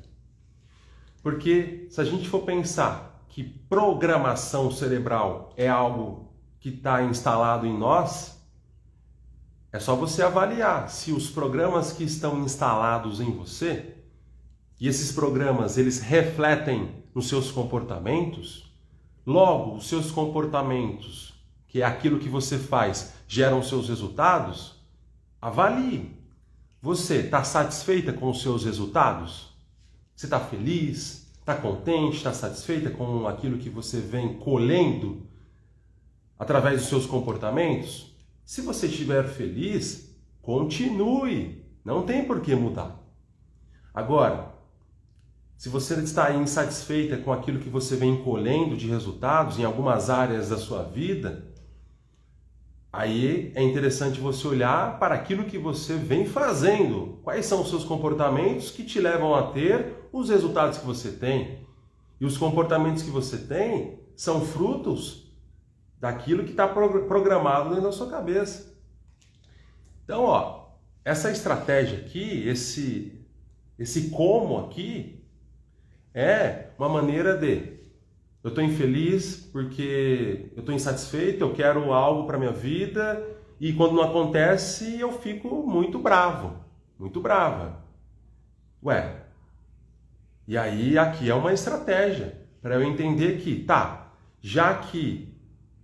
A: Porque se a gente for pensar que programação cerebral é algo que está instalado em nós, é só você avaliar se os programas que estão instalados em você, e esses programas eles refletem nos seus comportamentos, logo os seus comportamentos, que é aquilo que você faz, geram seus resultados, avalie. Você está satisfeita com os seus resultados? Você está feliz? Está contente? Está satisfeita com aquilo que você vem colhendo através dos seus comportamentos? Se você estiver feliz, continue. Não tem por que mudar. Agora, se você está insatisfeita com aquilo que você vem colhendo de resultados em algumas áreas da sua vida, aí é interessante você olhar para aquilo que você vem fazendo. Quais são os seus comportamentos que te levam a ter os resultados que você tem? E os comportamentos que você tem são frutos daquilo que está programado dentro da sua cabeça. Então, ó, essa estratégia aqui, esse como aqui, é uma maneira de: eu estou infeliz porque eu estou insatisfeito, eu quero algo para minha vida e quando não acontece eu fico muito bravo, muito brava. Ué, e aí aqui é uma estratégia para eu entender que, tá, já que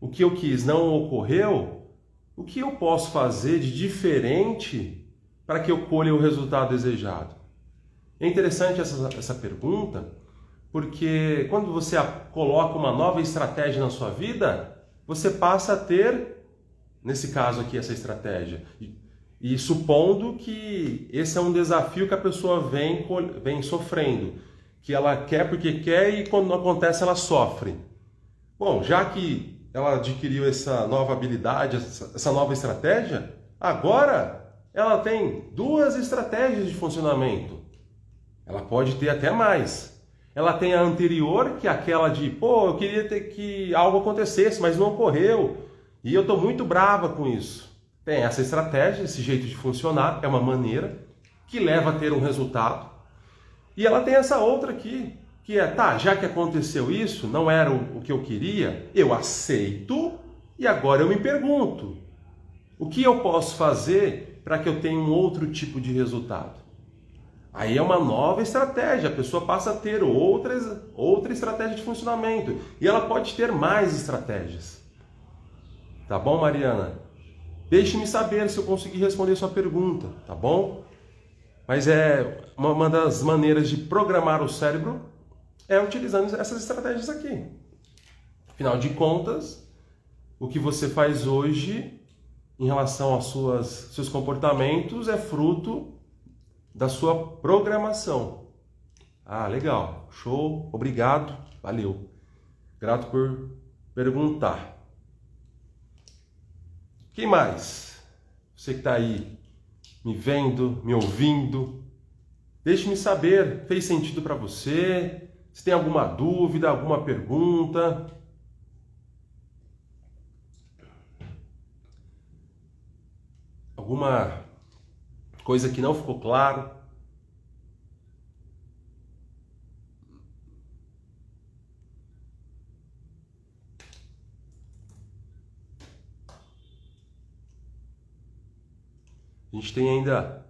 A: o que eu quis não ocorreu, o que eu posso fazer de diferente para que eu colha o resultado desejado? É interessante essa pergunta, porque quando você coloca uma nova estratégia na sua vida, você passa a ter, nesse caso aqui, essa estratégia. E supondo que esse é um desafio que a pessoa vem sofrendo, que ela quer porque quer e quando não acontece ela sofre. Bom, já que ela adquiriu essa nova habilidade, essa nova estratégia, agora ela tem duas estratégias de funcionamento. Ela pode ter até mais. Ela tem a anterior, que é aquela de, eu queria ter que algo acontecesse, mas não ocorreu. E eu estou muito brava com isso. Tem essa estratégia, esse jeito de funcionar, é uma maneira que leva a ter um resultado. E ela tem essa outra aqui, que é, tá, já que aconteceu isso, não era o que eu queria, eu aceito e agora eu me pergunto, o que eu posso fazer para que eu tenha um outro tipo de resultado? Aí é uma nova estratégia, a pessoa passa a ter outra estratégia de funcionamento. E ela pode ter mais estratégias. Tá bom, Mariana? Deixe-me saber se eu conseguir responder sua pergunta, tá bom? Mas é uma das maneiras de programar o cérebro é utilizando essas estratégias aqui. Afinal de contas, o que você faz hoje em relação aos seus comportamentos é fruto da sua programação. Ah, legal, show, obrigado, valeu. Grato por perguntar. Quem mais? Você que está aí me vendo, me ouvindo, deixe-me saber, fez sentido para você? Se tem alguma dúvida, alguma pergunta? Alguma coisa que não ficou claro? A gente tem ainda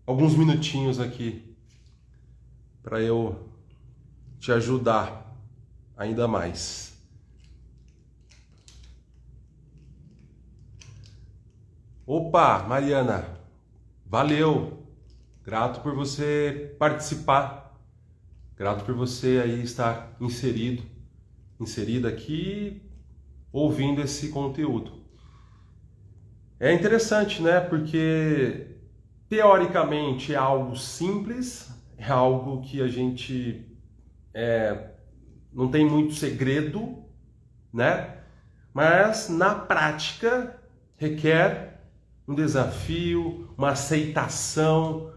A: alguns minutinhos aqui para eu te ajudar ainda mais. Opa, Mariana, valeu! Grato por você participar, grato por você aí estar inserida aqui, ouvindo esse conteúdo. É interessante, né? Porque teoricamente é algo simples, é algo que a gente não tem muito segredo, né? Mas na prática requer um desafio, uma aceitação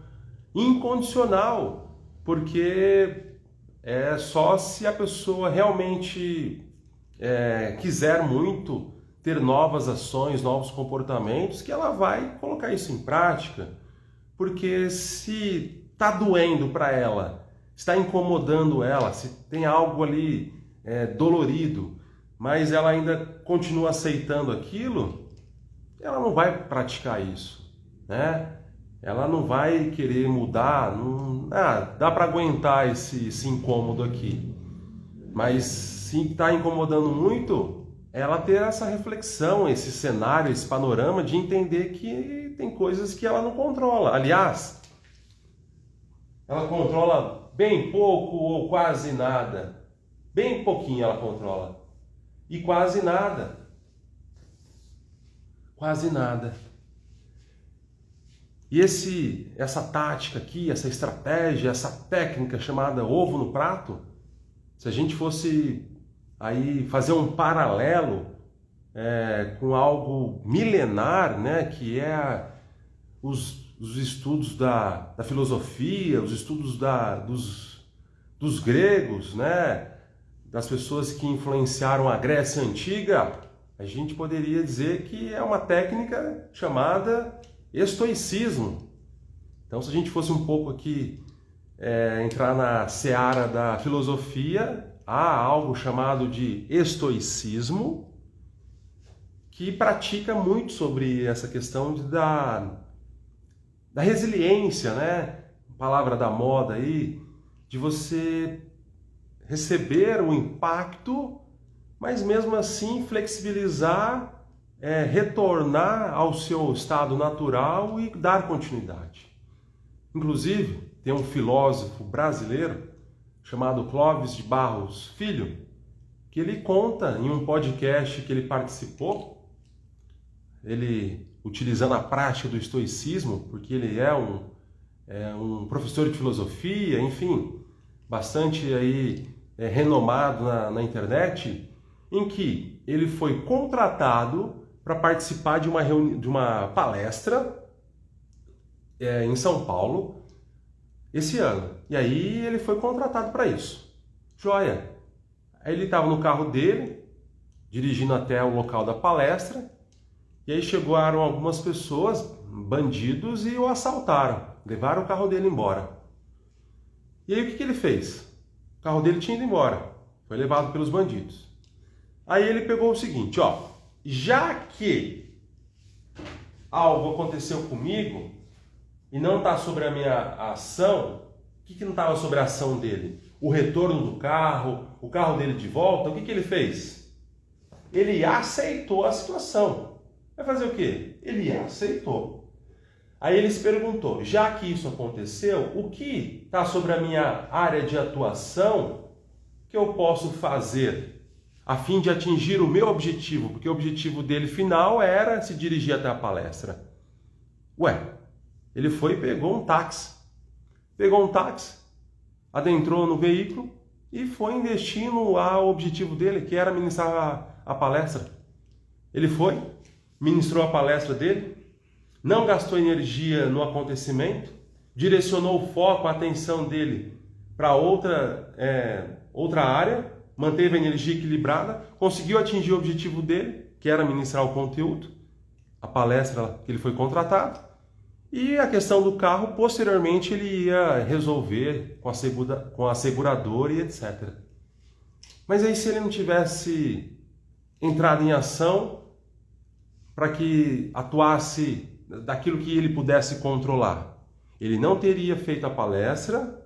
A: incondicional, porque é só se a pessoa realmente quiser muito ter novas ações, novos comportamentos, que ela vai colocar isso em prática. Porque se está doendo para ela, está incomodando ela, se tem algo ali dolorido, mas ela ainda continua aceitando aquilo, ela não vai praticar isso, né? Ela não vai querer mudar, dá para aguentar esse incômodo aqui. Mas se está incomodando muito, ela ter essa reflexão, esse cenário, esse panorama de entender que tem coisas que ela não controla. Aliás, ela controla bem pouco ou quase nada. Bem pouquinho ela controla. E quase nada. Quase nada. E essa tática aqui, essa estratégia, essa técnica chamada ovo no prato, se a gente fosse aí fazer um paralelo com algo milenar, né, que é os estudos da filosofia, os estudos dos gregos, né, das pessoas que influenciaram a Grécia Antiga, a gente poderia dizer que é uma técnica chamada estoicismo. Então, se a gente fosse um pouco aqui entrar na seara da filosofia, há algo chamado de estoicismo, que pratica muito sobre essa questão da resiliência, né? Palavra da moda aí, de você receber o impacto, mas mesmo assim flexibilizar, retornar ao seu estado natural e dar continuidade. Inclusive, tem um filósofo brasileiro chamado Clóvis de Barros Filho, que ele conta em um podcast que ele participou, ele utilizando a prática do estoicismo, porque ele é um professor de filosofia, enfim, bastante aí renomado na internet, em que ele foi contratado para participar de uma palestra em São Paulo esse ano. E aí ele foi contratado para isso. Joia! Aí ele estava no carro dele, dirigindo até o local da palestra, e aí chegaram algumas pessoas, bandidos, e o assaltaram. Levaram o carro dele embora. E aí o que ele fez? O carro dele tinha ido embora. Foi levado pelos bandidos. Aí ele pegou o seguinte, já que algo aconteceu comigo e não está sobre a minha ação, o que não estava sobre a ação dele? O retorno do carro, o carro dele de volta, o que ele fez? Ele aceitou a situação. Vai fazer o quê? Ele aceitou. Aí ele se perguntou, já que isso aconteceu, o que está sobre a minha área de atuação que eu posso fazer a fim de atingir o meu objetivo? Porque o objetivo dele final era se dirigir até a palestra. Ele foi e pegou um táxi. Adentrou no veículo e foi investindo ao objetivo dele, que era ministrar a palestra. Ele foi, ministrou a palestra dele, não gastou energia no acontecimento, direcionou o foco, a atenção dele para outra área, manteve a energia equilibrada, conseguiu atingir o objetivo dele, que era ministrar o conteúdo, a palestra que ele foi contratado, e a questão do carro, posteriormente, ele ia resolver com a seguradora e etc. Mas aí, se ele não tivesse entrado em ação para que atuasse daquilo que ele pudesse controlar, ele não teria feito a palestra,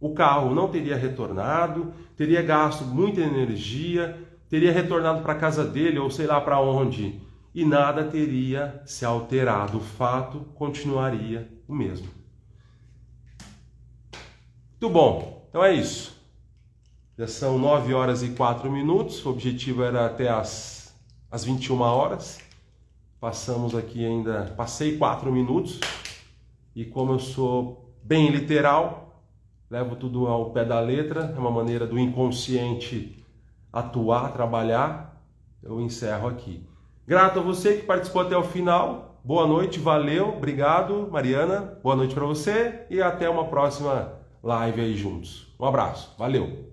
A: o carro não teria retornado, teria gasto muita energia, teria retornado para a casa dele ou sei lá para onde, e nada teria se alterado. O fato continuaria o mesmo. Muito bom, então é isso. Já são 9 horas e 4 minutos, o objetivo era até as 21 horas. Passamos aqui passei 4 minutos, e como eu sou bem literal, levo tudo ao pé da letra, é uma maneira do inconsciente atuar, trabalhar, eu encerro aqui. Grato a você que participou até o final, boa noite, valeu, obrigado, Mariana. Boa noite para você e até uma próxima live aí juntos. Um abraço, valeu.